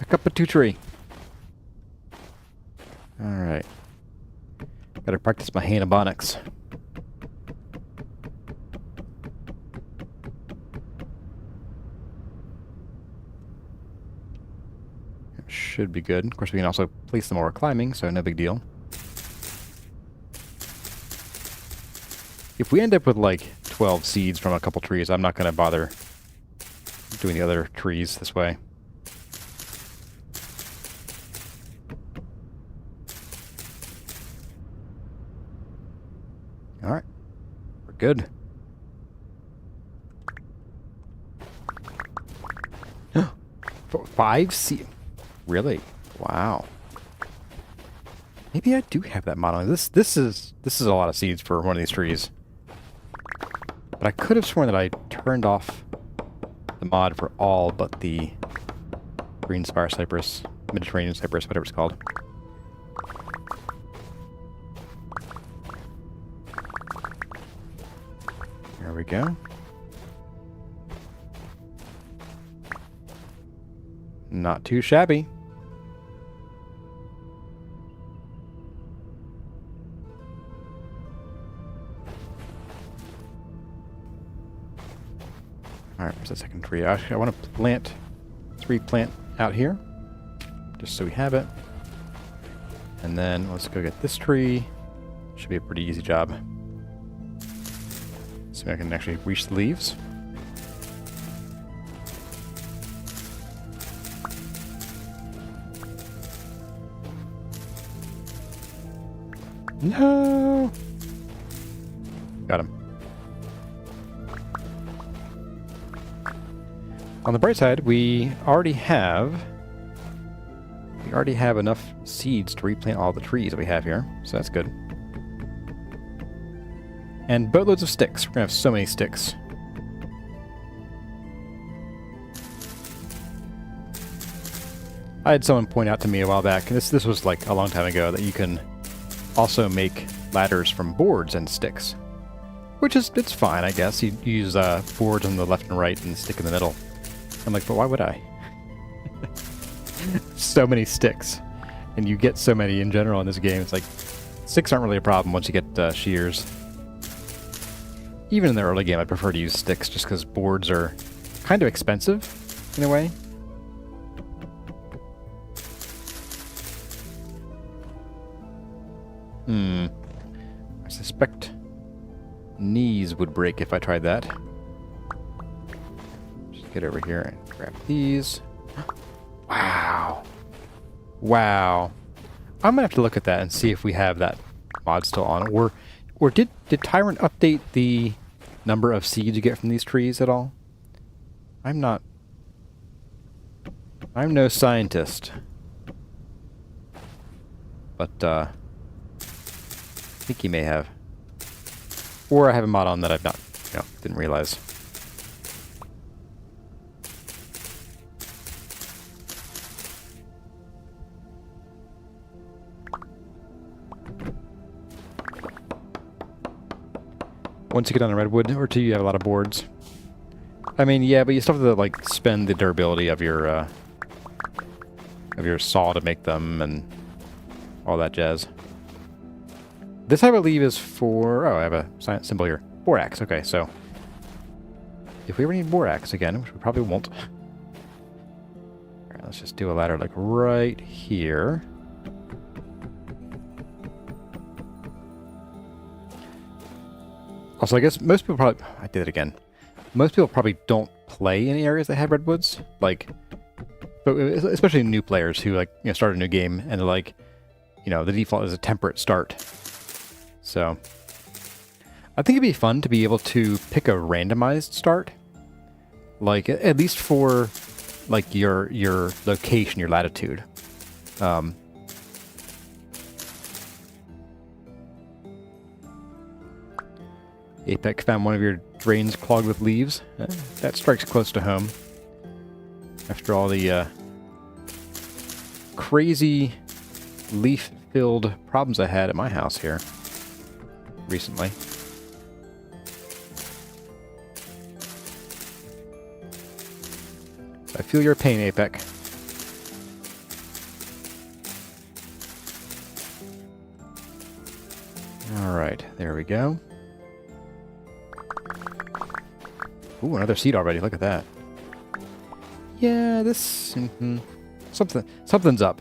Speaker 1: A cup of 2 tree. All right. Gotta practice my hanabonics. Should be good. Of course, we can also place them while we're climbing, so no big deal. If we end up with like 12 seeds from a couple trees, I'm not going to bother doing the other trees this way. Alright. We're good. 5 seeds? Really? Wow. Maybe I do have that mod on. This is a lot of seeds for one of these trees. But I could have sworn that I turned off the mod for all but the green spire cypress, Mediterranean cypress, whatever it's called. There we go. Not too shabby. Alright, where's the second tree? Actually, I want to plant 3 plant out here, just so we have it. And then let's go get this tree. Should be a pretty easy job. So I can actually reach the leaves. No! Got him. On the bright side, we already have enough seeds to replant all the trees that we have here, so that's good. And boatloads of sticks. We're gonna have so many sticks. I had someone point out to me a while back, and this was like a long time ago, that you can also make ladders from boards and sticks. Which is, it's fine, I guess. You use boards on the left and right and stick in the middle. I'm like, but why would I? So many sticks. And you get so many in general in this game. It's like, sticks aren't really a problem once you get shears. Even in the early game, I prefer to use sticks just because boards are kind of expensive, in a way. I suspect knees would break if I tried that. Just get over here and grab these. Wow. Wow. I'm gonna have to look at that and see if we have that mod still on. Or did Tyrant update the number of seeds you get from these trees at all? I'm no scientist. But I think he may have. Or I have a mod on that I've not, didn't realize. Once you get on a redwood or two, you have a lot of boards. I mean, yeah, but you still have to like spend the durability of your saw to make them and all that jazz. This, I believe, is for... Oh, I have a science symbol here. Borax, okay, so... If we ever need borax again, which we probably won't... Alright, let's just do a ladder, like, right here. Also, I guess most people probably... I did it again. Most people probably don't play in areas that have redwoods. Like... But especially new players who, like, start a new game, and they're like... the default is a temperate start. So, I think it'd be fun to be able to pick a randomized start, like at least for like your location, your latitude. Apex found one of your drains clogged with leaves. That strikes close to home. After all the crazy leaf-filled problems I had at my house here recently. I feel your pain, Apex. Alright, there we go. Ooh, another seed already, look at that. Yeah, this... Something's up.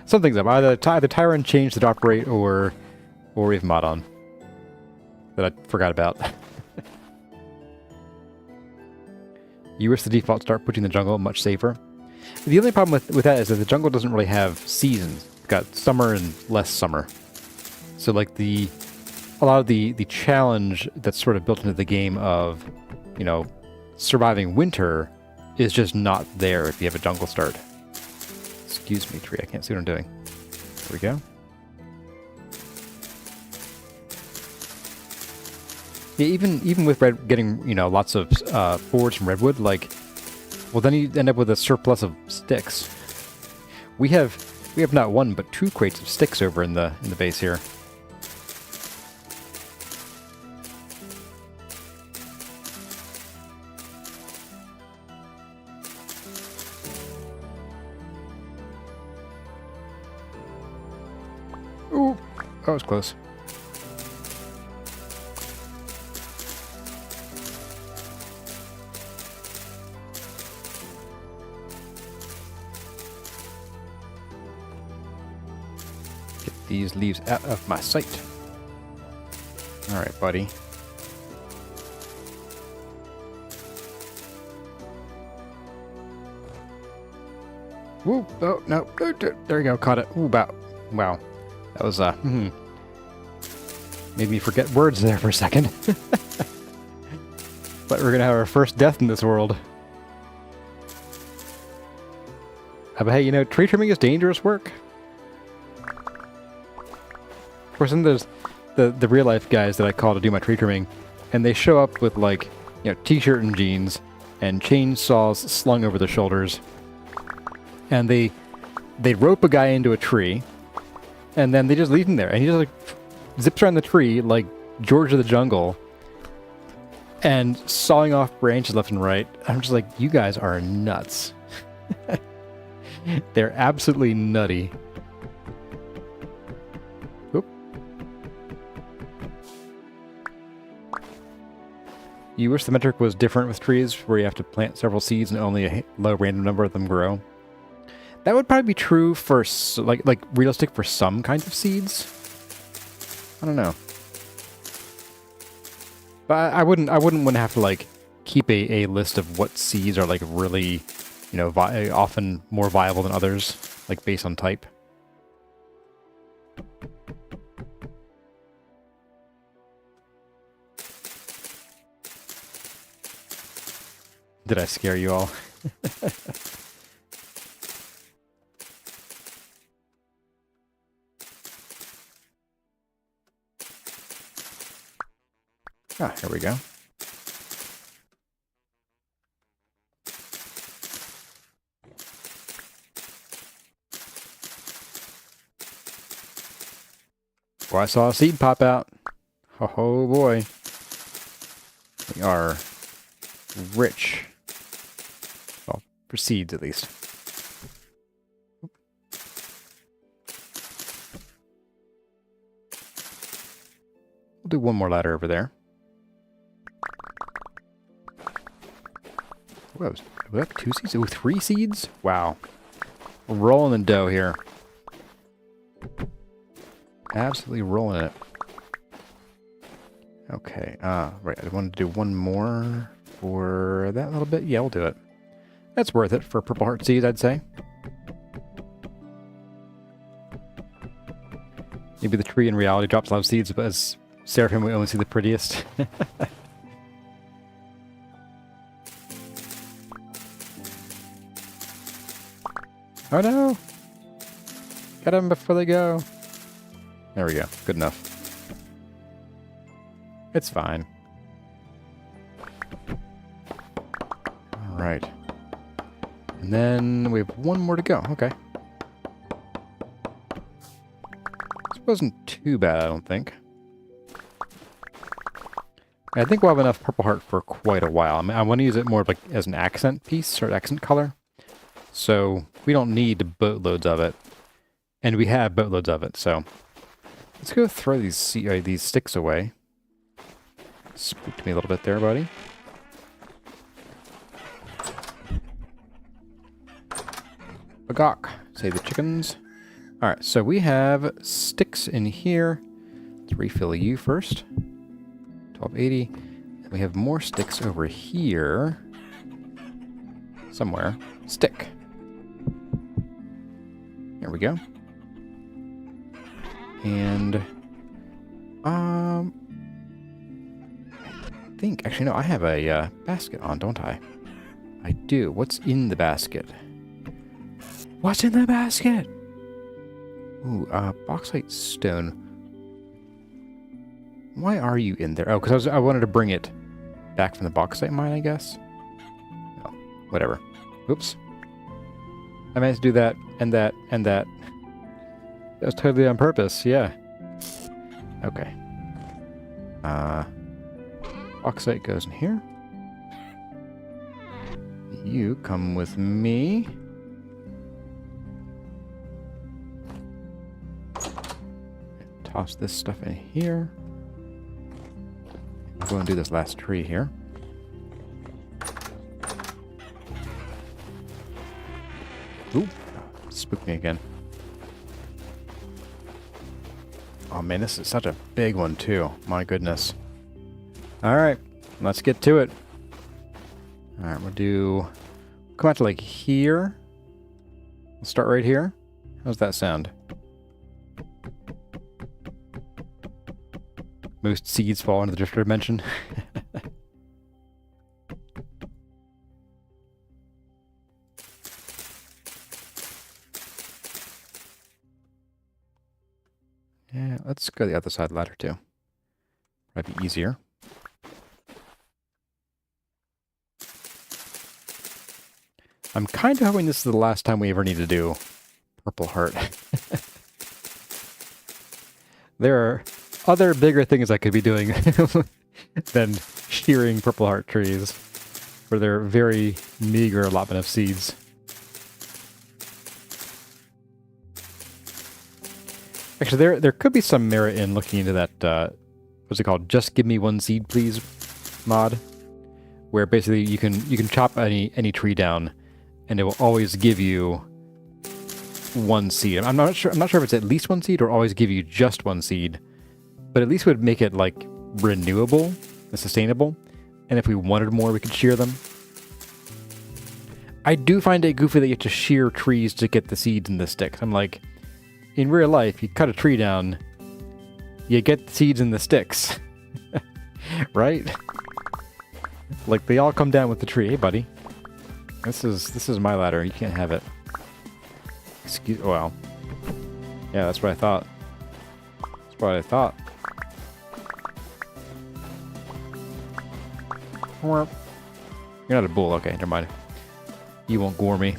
Speaker 1: Something's up. Either Tyrant changed the drop rate or we have mod on that I forgot about. You wish the default start pushing the jungle much safer. The only problem with that is that the jungle doesn't really have seasons. It's got summer and less summer. So like a lot of the challenge that's sort of built into the game of, surviving winter is just not there if you have a jungle start. Excuse me, tree. I can't see what I'm doing. There we go. Yeah, even with getting, you know, lots of forage from redwood, like, well, then you end up with a surplus of sticks. We have not one but 2 crates of sticks over in the base here. Ooh, that was close. These leaves out of my sight. Alright, buddy. Whoop! Oh, no. There you go. Caught it. Ooh, wow. That was, made me forget words there for a second. But we're gonna have our first death in this world. But hey, you know, tree trimming is dangerous work. Of course, then there's the real life guys that I call to do my tree trimming, and they show up with, like, you know, t-shirt and jeans and chainsaws slung over their shoulders, and they rope a guy into a tree, and then they just leave him there, and he just, like, zips around the tree like George of the Jungle and sawing off branches left and right. I'm just like, you guys are nuts. They're absolutely nutty. You wish the metric was different with trees, where you have to plant several seeds and only a low random number of them grow. That would probably be true for, like realistic for some kinds of seeds. I don't know. But I wouldn't want to have to, like, keep a list of what seeds are, like, really, you know, often more viable than others, like, based on type. Did I scare you all? Ah, here we go. Oh, I saw a seed pop out. Oh boy. We are rich. Well, for seeds at least. We'll do one more ladder over there. Whoa, we have 2 seeds? Ooh, 3 seeds? Wow. We're rolling in dough here. Absolutely rolling it. Okay, right, I wanted to do one more for that little bit. Yeah, we'll do it. That's worth it for purple heart seeds, I'd say. Maybe the tree in reality drops a lot of seeds, but as Seraphim, we only see the prettiest. Oh no! Get them before they go. There we go. Good enough. It's fine. Alright. And then we have one more to go. Okay. This wasn't too bad, I don't think. I think we'll have enough purple heart for quite a while. I mean, I want to use it more like as an accent piece or accent color. So we don't need boatloads of it. And we have boatloads of it, so let's go throw these sticks away. Spooked me a little bit there, buddy. Bagok, say the chickens. Alright, so we have sticks in here. Let's refill you first. 1280. And we have more sticks over here. Somewhere. Stick. There we go. And I think, actually no, I have a basket on, don't I? I do. What's in the basket? What's in the basket? Ooh, bauxite stone. Why are you in there? Oh, because I wanted to bring it back from the bauxite mine, I guess. Oh, whatever. Oops. I managed to do that, and that, and that. That was totally on purpose, yeah. Okay. Bauxite goes in here. You come with me. Toss this stuff in here. I'll go and do this last tree here. Ooh, spooked me again. Oh man, this is such a big one too. My goodness. Alright, let's get to it. Alright, we'll come out to like here. We'll start right here. How's that sound? Most seeds fall into the drifter dimension. Yeah, let's go the other side of the ladder too. Might be easier. I'm kind of hoping this is the last time we ever need to do Purple Heart. There are other bigger things I could be doing than shearing Purple Heart trees, where they're very meager allotment of seeds. Actually, there could be some merit in looking into that, what's it called? Just give me one seed, please mod, where basically you can chop any tree down, and it will always give you one seed. I'm not sure if it's at least one seed or always give you just one seed, but at least would make it like renewable and sustainable. And if we wanted more, we could shear them. I do find it goofy that you have to shear trees to get the seeds in the sticks. I'm like, in real life, you cut a tree down, you get the seeds in the sticks, right? Like they all come down with the tree. Hey, buddy, this is my ladder. You can't have it. Well, yeah, that's what I thought. That's what I thought. You're not a bull. Okay, never mind. You won't gore me.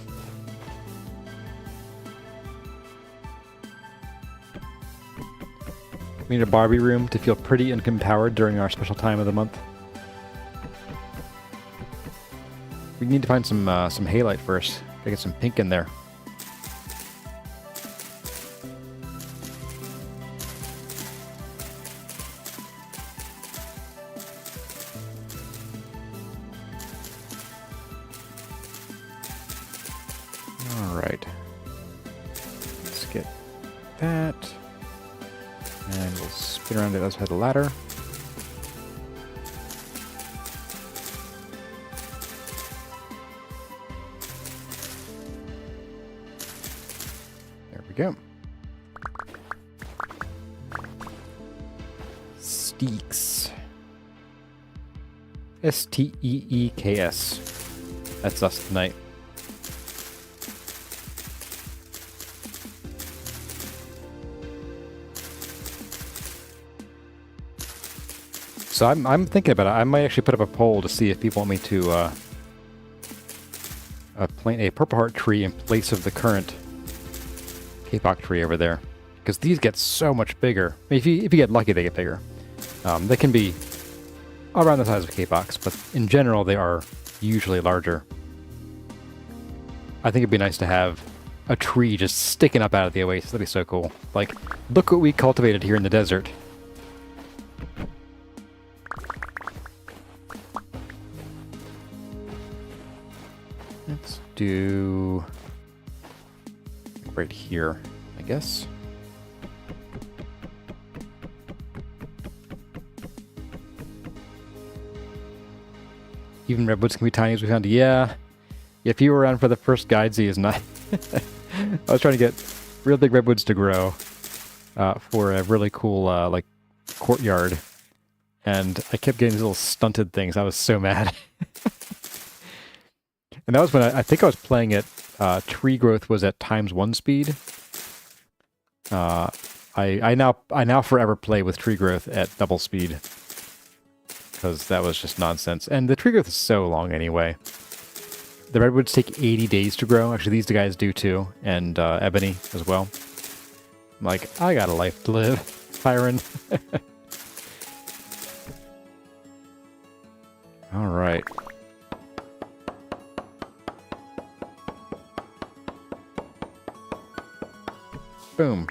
Speaker 1: We need a Barbie room to feel pretty and empowered during our special time of the month. We need to find some halite first. Gotta get some pink in there. Alright. Let's get that. And we'll spin around to the other side of the ladder. There we go. Steeks. S-T-E-E-K-S. That's us tonight. So I'm thinking about it. I might actually put up a poll to see if people want me to plant a Purple Heart tree in place of the current kapok tree over there, because these get so much bigger. I mean, if you get lucky, they get bigger. They can be around the size of kapoks, but in general, they are usually larger. I think it'd be nice to have a tree just sticking up out of the oasis. That'd be so cool. Like, look what we cultivated here in the desert. Let's do right here, I guess. Even redwoods can be tiny, as we found. Yeah, if you were around for the first guide season, I was trying to get real big redwoods to grow for a really cool like courtyard, and I kept getting these little stunted things. I was so mad. And that was when I think I was playing it. Tree growth was at ×1 speed. I now forever play with tree growth at double speed because that was just nonsense. And the tree growth is so long anyway. The redwoods take 80 days to grow. Actually, these guys do too, and ebony as well. I'm like, I got a life to live, Tyron. All right. Boom.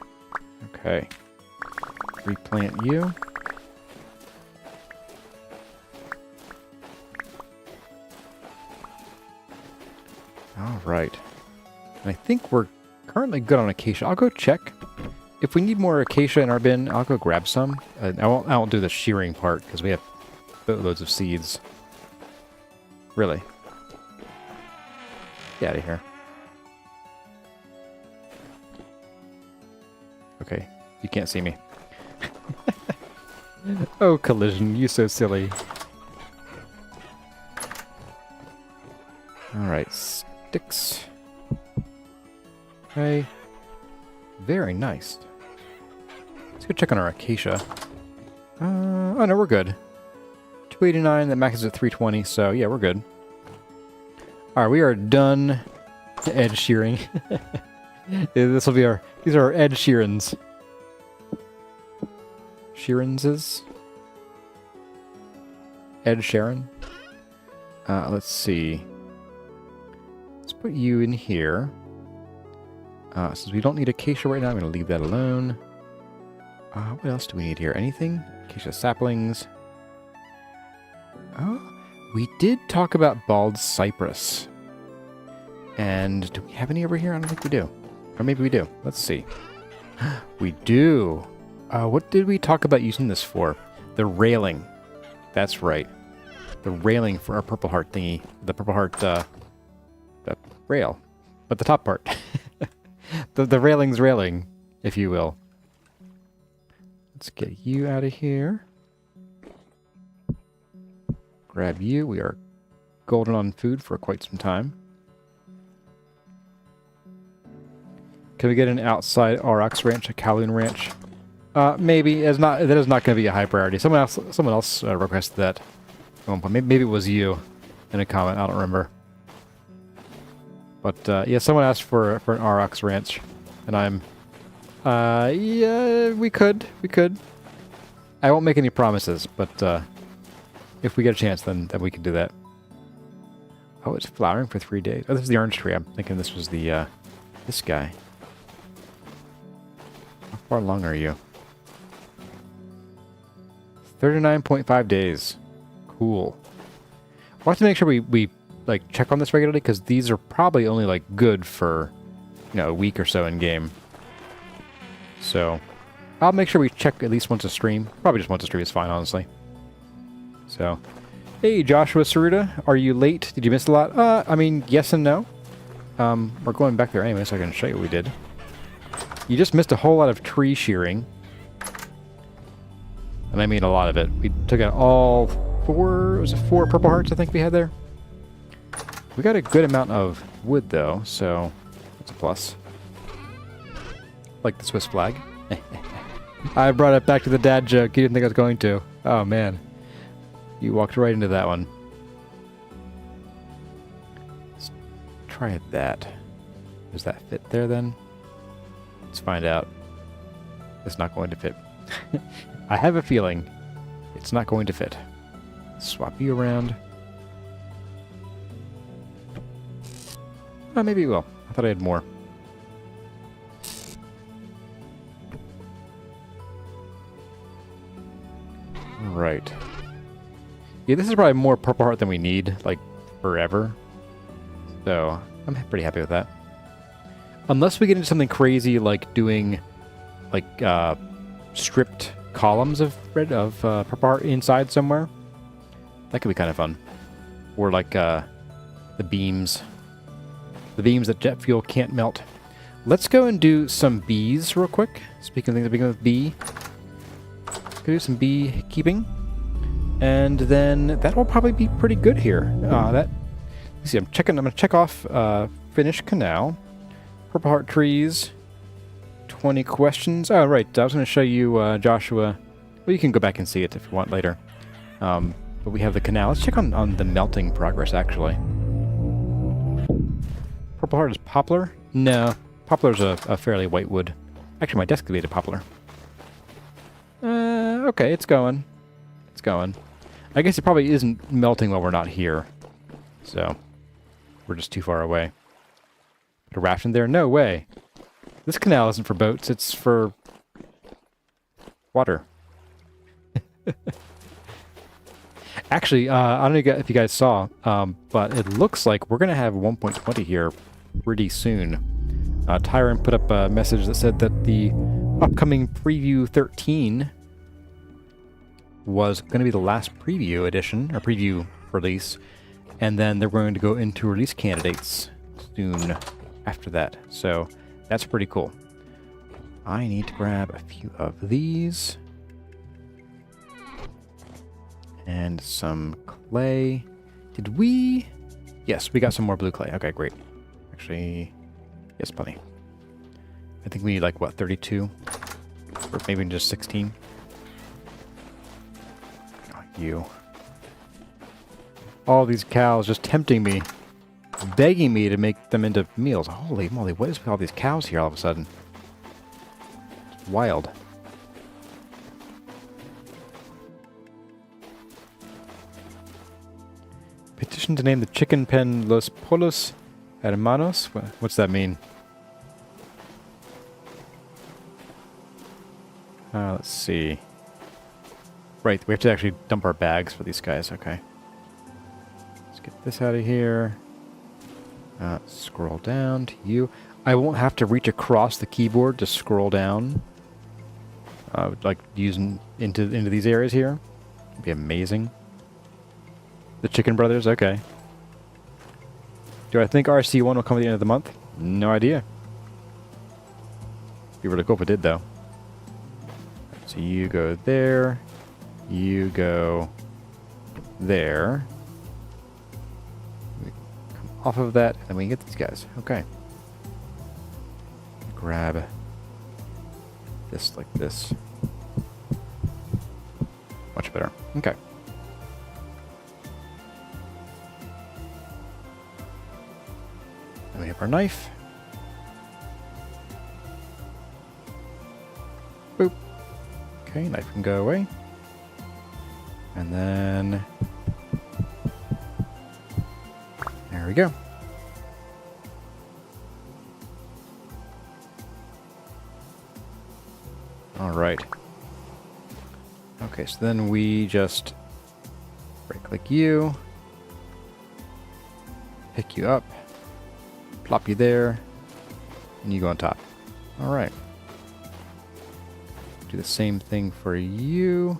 Speaker 1: Okay. Replant you. All right. And I think we're currently good on acacia. I'll go check. If we need more acacia in our bin, I'll go grab some. I won't do the shearing part because we have boatloads of seeds. Really. Get out of here. Okay, you can't see me. Oh, collision, you so silly. Alright, sticks. Okay. Very nice. Let's go check on our acacia. Oh no, we're good. 289, that maxes at 320, so yeah, we're good. Alright, we are done edge shearing. This will be these are our edge shearings. Shearanses? Ed Sharon? Let's see. Let's put you in here. Since we don't need acacia right now, I'm going to leave that alone. What else do we need here? Anything? Acacia saplings. Oh, we did talk about bald cypress. And do we have any over here? I don't think we do. Or maybe we do. Let's see. We do. What did we talk about using this for? The railing. That's right. The railing for our purple heart thingy. The purple heart, the rail. But the top part. the railing's railing, if you will. Let's get you out of here. Grab you. We are golden on food for quite some time. Can we get an outside RX ranch, a Kowloon ranch? Maybe. That is not going to be a high priority. Someone else requested that at one point. Maybe it was you in a comment. I don't remember. But yeah, someone asked for an RX ranch, and I'm yeah, we could. I won't make any promises, but if we get a chance, then we can do that. Oh, it's flowering for 3 days. Oh, this is the orange tree. I'm thinking this was the this guy. How far along are you? 39.5 days. Cool. We'll have to make sure we like check on this regularly, because these are probably only like good for, you know, a week or so in game. So I'll make sure we check at least once a stream. Probably just once a stream is fine, honestly. So, hey Joshua Saruta, are you late? Did you miss a lot? I mean, yes and no. We're going back there anyway, so I can show you what we did. You just missed a whole lot of tree shearing. And I mean a lot of it. We took out all four purple hearts I think we had there? We got a good amount of wood though, so that's a plus. Like the Swiss flag. I brought it back to the dad joke. You didn't think I was going to. Oh man. You walked right into that one. Let's try that. Does that fit there then? Let's find out. It's not going to fit. I have a feeling it's not going to fit. Swap you around. Oh, maybe it will. I thought I had more. Right. Yeah, this is probably more purple heart than we need, like, forever. So, I'm pretty happy with that. Unless we get into something crazy like doing, like, stripped columns of purple heart inside somewhere. That could be kind of fun. Or like, the beams. The beams that jet fuel can't melt. Let's go and do some bees real quick. Speaking of things that begin with B. Let's go do some beekeeping. And then that will probably be pretty good here. See, I'm gonna check off finished canal. Purple heart trees. 20 questions. Oh, right. I was gonna show you Joshua. Well, you can go back and see it if you want later. But we have the canal. Let's check on the melting progress, actually. Purple heart is poplar? No. Poplar's a fairly white wood. Actually, my desk could be a poplar. Okay, it's going. It's going. I guess it probably isn't melting while we're not here. So, we're just too far away. Put a raft in there? No way. This canal isn't for boats, it's for water. Actually, I don't know if you guys saw, but it looks like we're going to have 1.20 here pretty soon. Tyron put up a message that said that the upcoming Preview 13 was going to be the last preview edition, or preview release, and then they're going to go into release candidates soon after that. So that's pretty cool. I need to grab a few of these. And some clay. Did we? Yes, we got some more blue clay. Okay, great. Actually, yes, plenty. I think we need like, what, 32? Or maybe just 16? Oh, you. All these cows just tempting me. Begging me to make them into meals. Holy moly, what is with all these cows here all of a sudden? It's wild. Petition to name the chicken pen Los Polos Hermanos? What's that mean? Let's see. Right, we have to actually dump our bags for these guys. Okay. Let's get this out of here. Scroll down to you. I won't have to reach across the keyboard to scroll down. Like using into these areas here. It'd be amazing. The Chicken Brothers, okay. Do I think RC1 will come at the end of the month? No idea. Be really cool if it did, though. So you go there. You go there. We come off of that, and then we can get these guys. Okay. Grab this like this. Much better. Okay. We have our knife. Boop. Okay, knife can go away. And then... there we go. Alright. Okay, so then we just right-click you. Pick you up. Plop you there, and you go on top. All right. Do the same thing for you.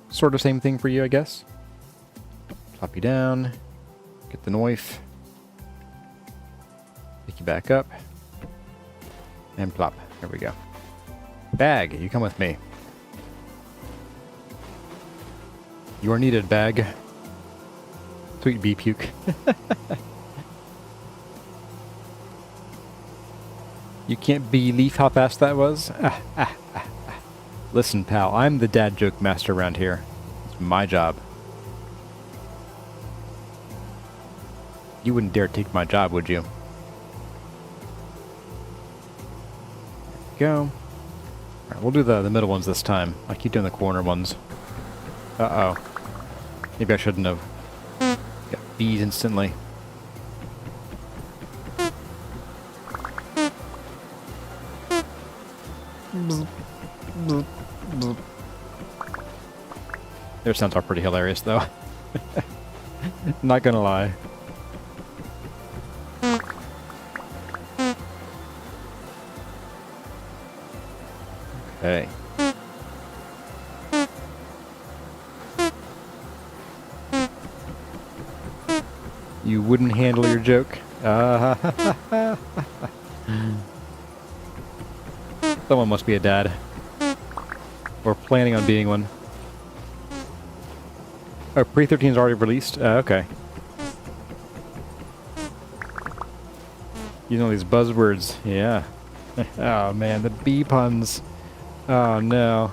Speaker 1: Sort of same thing for you, I guess. Plop you down. Get the knife. Pick you back up. And plop. There we go. Bag, you come with me. You are needed, bag. Sweet bee puke. You can't believe how fast that was? Listen, pal, I'm the dad joke master around here. It's my job. You wouldn't dare take my job, would you? There we go. Alright, we'll do the middle ones this time. I keep doing the corner ones. Uh-oh. Maybe I shouldn't have. Got bees instantly. Their sounds are pretty hilarious, though. Not gonna lie. Okay. You wouldn't handle your joke? Someone must be a dad. Or planning on being one. Oh, Pre-13 is already released? Okay. You know these buzzwords. Yeah. Oh man, the bee puns. Oh no.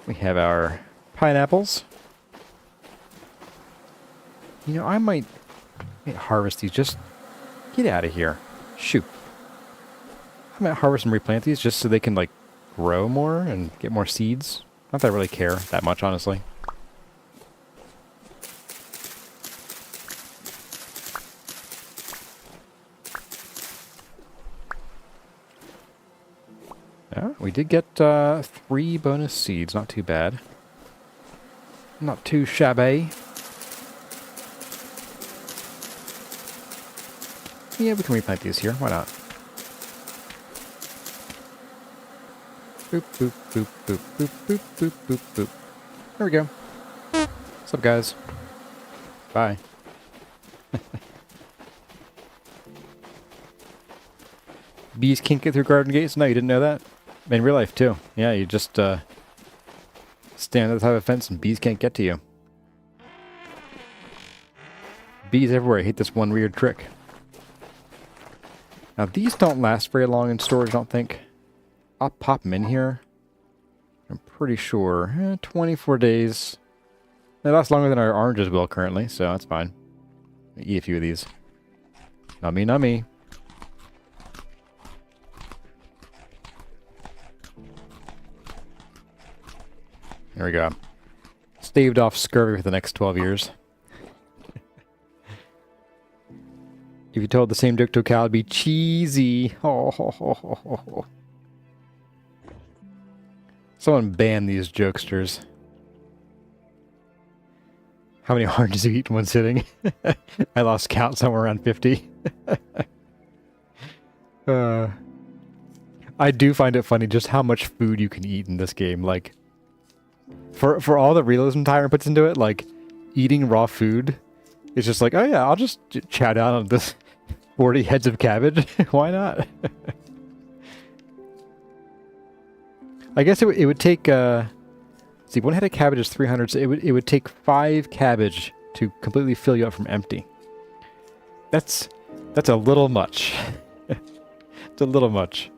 Speaker 1: We have our pineapples. You know, I might harvest these. Just get out of here. Shoot. I might harvest and replant these just so they can, like, grow more and get more seeds. Not that I really care that much, honestly. Yeah, we did get 3 bonus seeds. Not too bad. Not too shabby. Yeah, we can replant these here. Why not? Boop, boop, boop, boop, boop, boop, boop, boop, boop. There we go. What's up, guys? Bye. Bees can't get through garden gates? No, you didn't know that? In real life, too. Yeah, you just stand at the top of a fence and bees can't get to you. Bees everywhere. I hate this one weird trick. Now, these don't last very long in storage, I don't think. I'll pop them in here. I'm pretty sure. 24 days. They last longer than our oranges will currently, so that's fine. Eat a few of these. Nummy, nummy. There we go. Staved off scurvy for the next 12 years. If you told the same joke to a cow, it'd be cheesy. Oh, ho, ho, ho, ho, ho. Someone ban these jokesters. How many oranges you eat in one sitting? I lost count somewhere around 50. I do find it funny just how much food you can eat in this game. Like, for all the realism Tyrant puts into it, like, eating raw food is just like, oh yeah, I'll just chow down on this 40 heads of cabbage. Why not? I guess it would take, see, one head of cabbage is 300, so it would take 5 cabbage to completely fill you up from empty. That's a little much. It's a little much.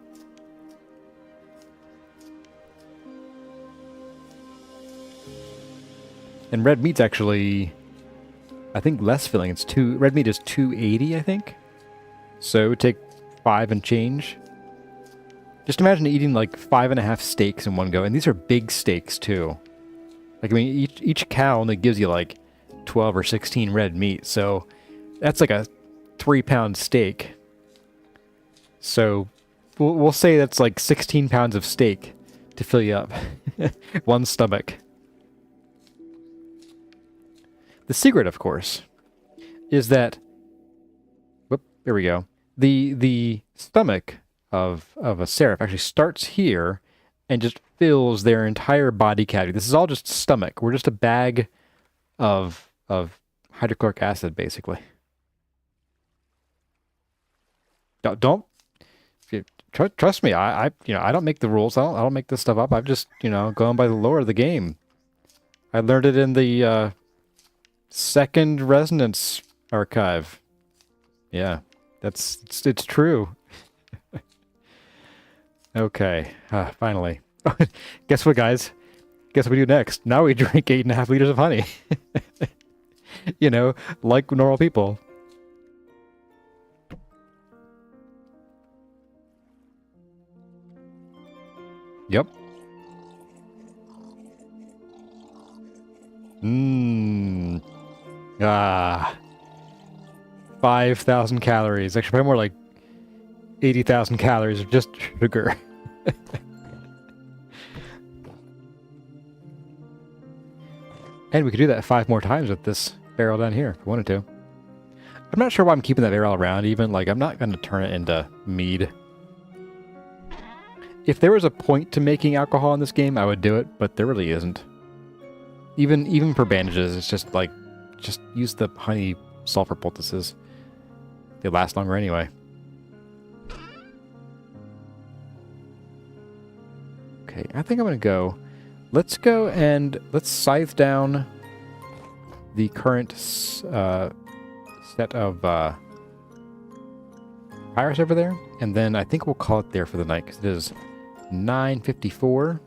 Speaker 1: And red meat's actually, I think, less filling. It's red meat is 280, I think. So it would take 5 and change. Just imagine eating like 5.5 steaks in one go. And these are big steaks too. Like, I mean, each cow only gives you like 12 or 16 red meat. So that's like a 3-pound steak. So we'll say that's like 16 pounds of steak to fill you up. One stomach. The secret, of course, is that, whoop, there we go. The stomach of a seraph actually starts here and just fills their entire body cavity. This is all just stomach. We're just a bag of hydrochloric acid, basically. Don't trust me. I don't make the rules. I don't make this stuff up. I've just gone by the lore of the game. I learned it in the Second Resonance archive. Yeah, it's true. Okay, finally. Guess what, guys? Guess what we do next? Now we drink 8.5 liters of honey. Like normal people. Yep. 5,000 calories. Actually, probably more like 80,000 calories of just sugar. And we could do that 5 more times with this barrel down here if we wanted to. I'm not sure why I'm keeping that barrel around even. Like, I'm not going to turn it into mead. If there was a point to making alcohol in this game, I would do it, but there really isn't. Even for bandages, it's just like, just use the honey sulfur poultices. They last longer anyway. Okay, I think I'm gonna go. Let's go and let's scythe down the current set of papyrus over there, and then I think we'll call it there for the night because it is 9:54.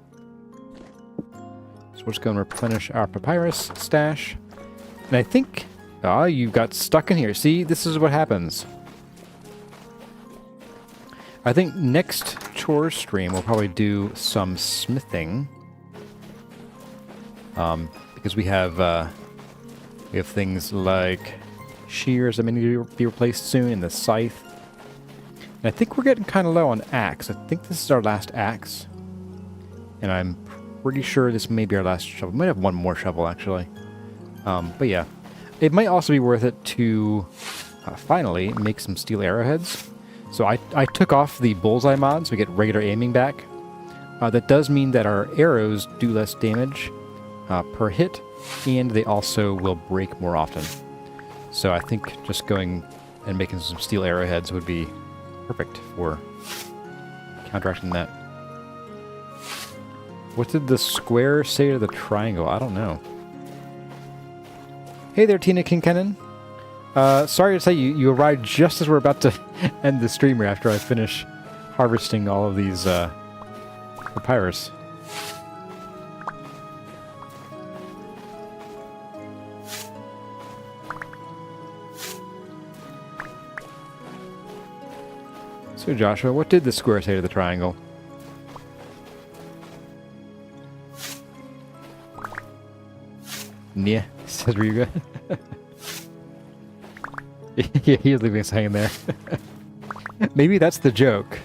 Speaker 1: So we're just going to replenish our papyrus stash. And I think... Ah, you got stuck in here. See, this is what happens. I think next chores stream we'll probably do some smithing. Because we have things like shears that may need to be replaced soon, and the scythe. And I think we're getting kind of low on axe. I think this is our last axe. And I'm pretty sure this may be our last shovel. We might have one more shovel, actually. But yeah. It might also be worth it to finally make some steel arrowheads. So I took off the bullseye mod so we get regular aiming back. That does mean that our arrows do less damage per hit, and they also will break more often. So I think just going and making some steel arrowheads would be perfect for counteracting that. What did the square say to the triangle? I don't know. Hey there, Tina Kinkennan. Sorry to say you arrived just as we're about to end the streamer after I finish harvesting all of these papyrus. So Joshua, what did the square say to the triangle? Yeah, says Ryuga. Yeah, he is leaving us hanging there. Maybe that's the joke.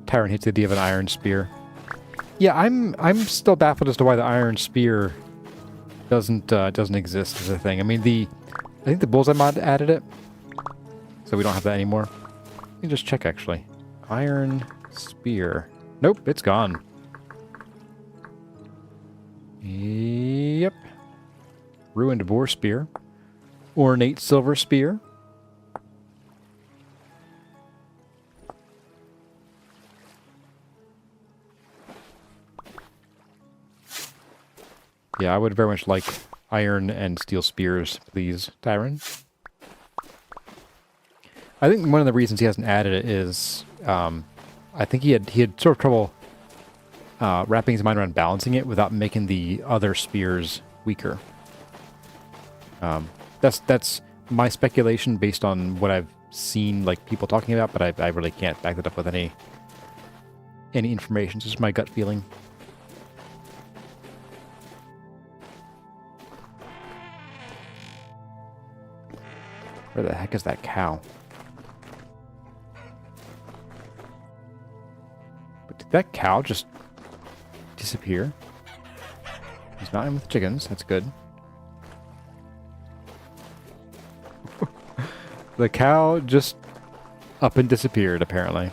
Speaker 1: Tyron hates the idea of an iron spear. Yeah, I'm still baffled as to why the iron spear doesn't exist as a thing. I mean, I think the bullseye mod added it, so we don't have that anymore. Let me just check actually. Iron spear. Nope, it's gone. Yep. Ruined boar spear. Ornate silver spear. Yeah, I would very much like iron and steel spears, please, Tyron. I think one of the reasons he hasn't added it is, I think he had sort of trouble wrapping his mind around balancing it without making the other spears weaker. That's my speculation based on what I've seen, like people talking about, but I really can't back that up with any information. It's just my gut feeling. Where the heck is that cow? But did that cow just disappear? He's not in with the chickens. That's good. The cow just up and disappeared, apparently.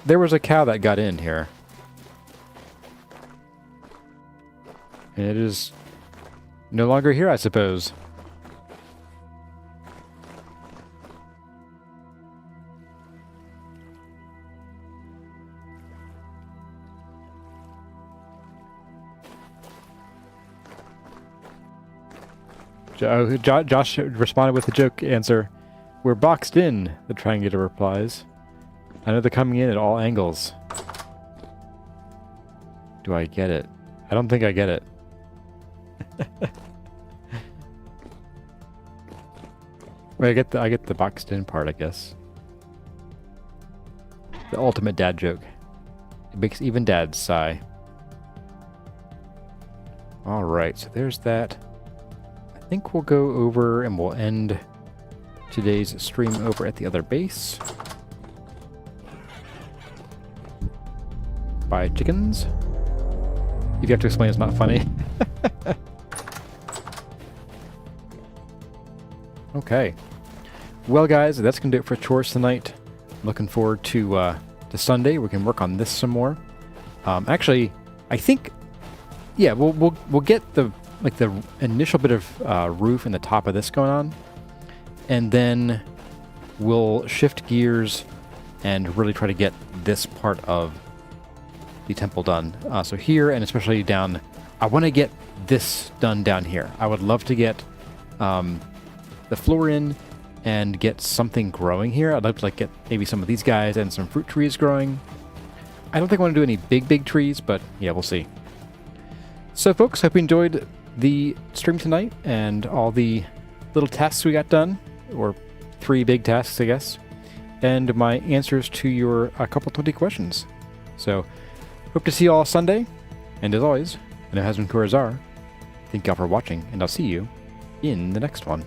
Speaker 1: There was a cow that got in here. And it is no longer here, I suppose. Josh responded with a joke answer. We're boxed in, the triangular replies. I know they're coming in at all angles. Do I get it? I don't think I get it. Wait, I get the boxed in part, I guess. The ultimate dad joke. It makes even dads sigh. Alright, so there's that. I think we'll go over and we'll end today's stream over at the other base. Bye, chickens. If you have to explain, it's not funny. Okay. Well, guys, that's going to do it for chores tonight. Looking forward to Sunday. We can work on this some more. Actually, I think, yeah, we'll get the initial bit of roof and the top of this going on, and then we'll shift gears and really try to get this part of the temple done. So here, and especially down, I want to get this done down here. I would love to get the floor in and get something growing here. I'd love to like get maybe some of these guys and some fruit trees growing. I don't think I want to do any big trees, but yeah, we'll see. So folks, hope you enjoyed the stream tonight and all the little tasks we got done, or 3 big tasks, I guess, and my answers to your couple 20 questions. So hope to see you all Sunday, and as always, I know has been Chores. Thank y'all for watching, and I'll see you in the next one.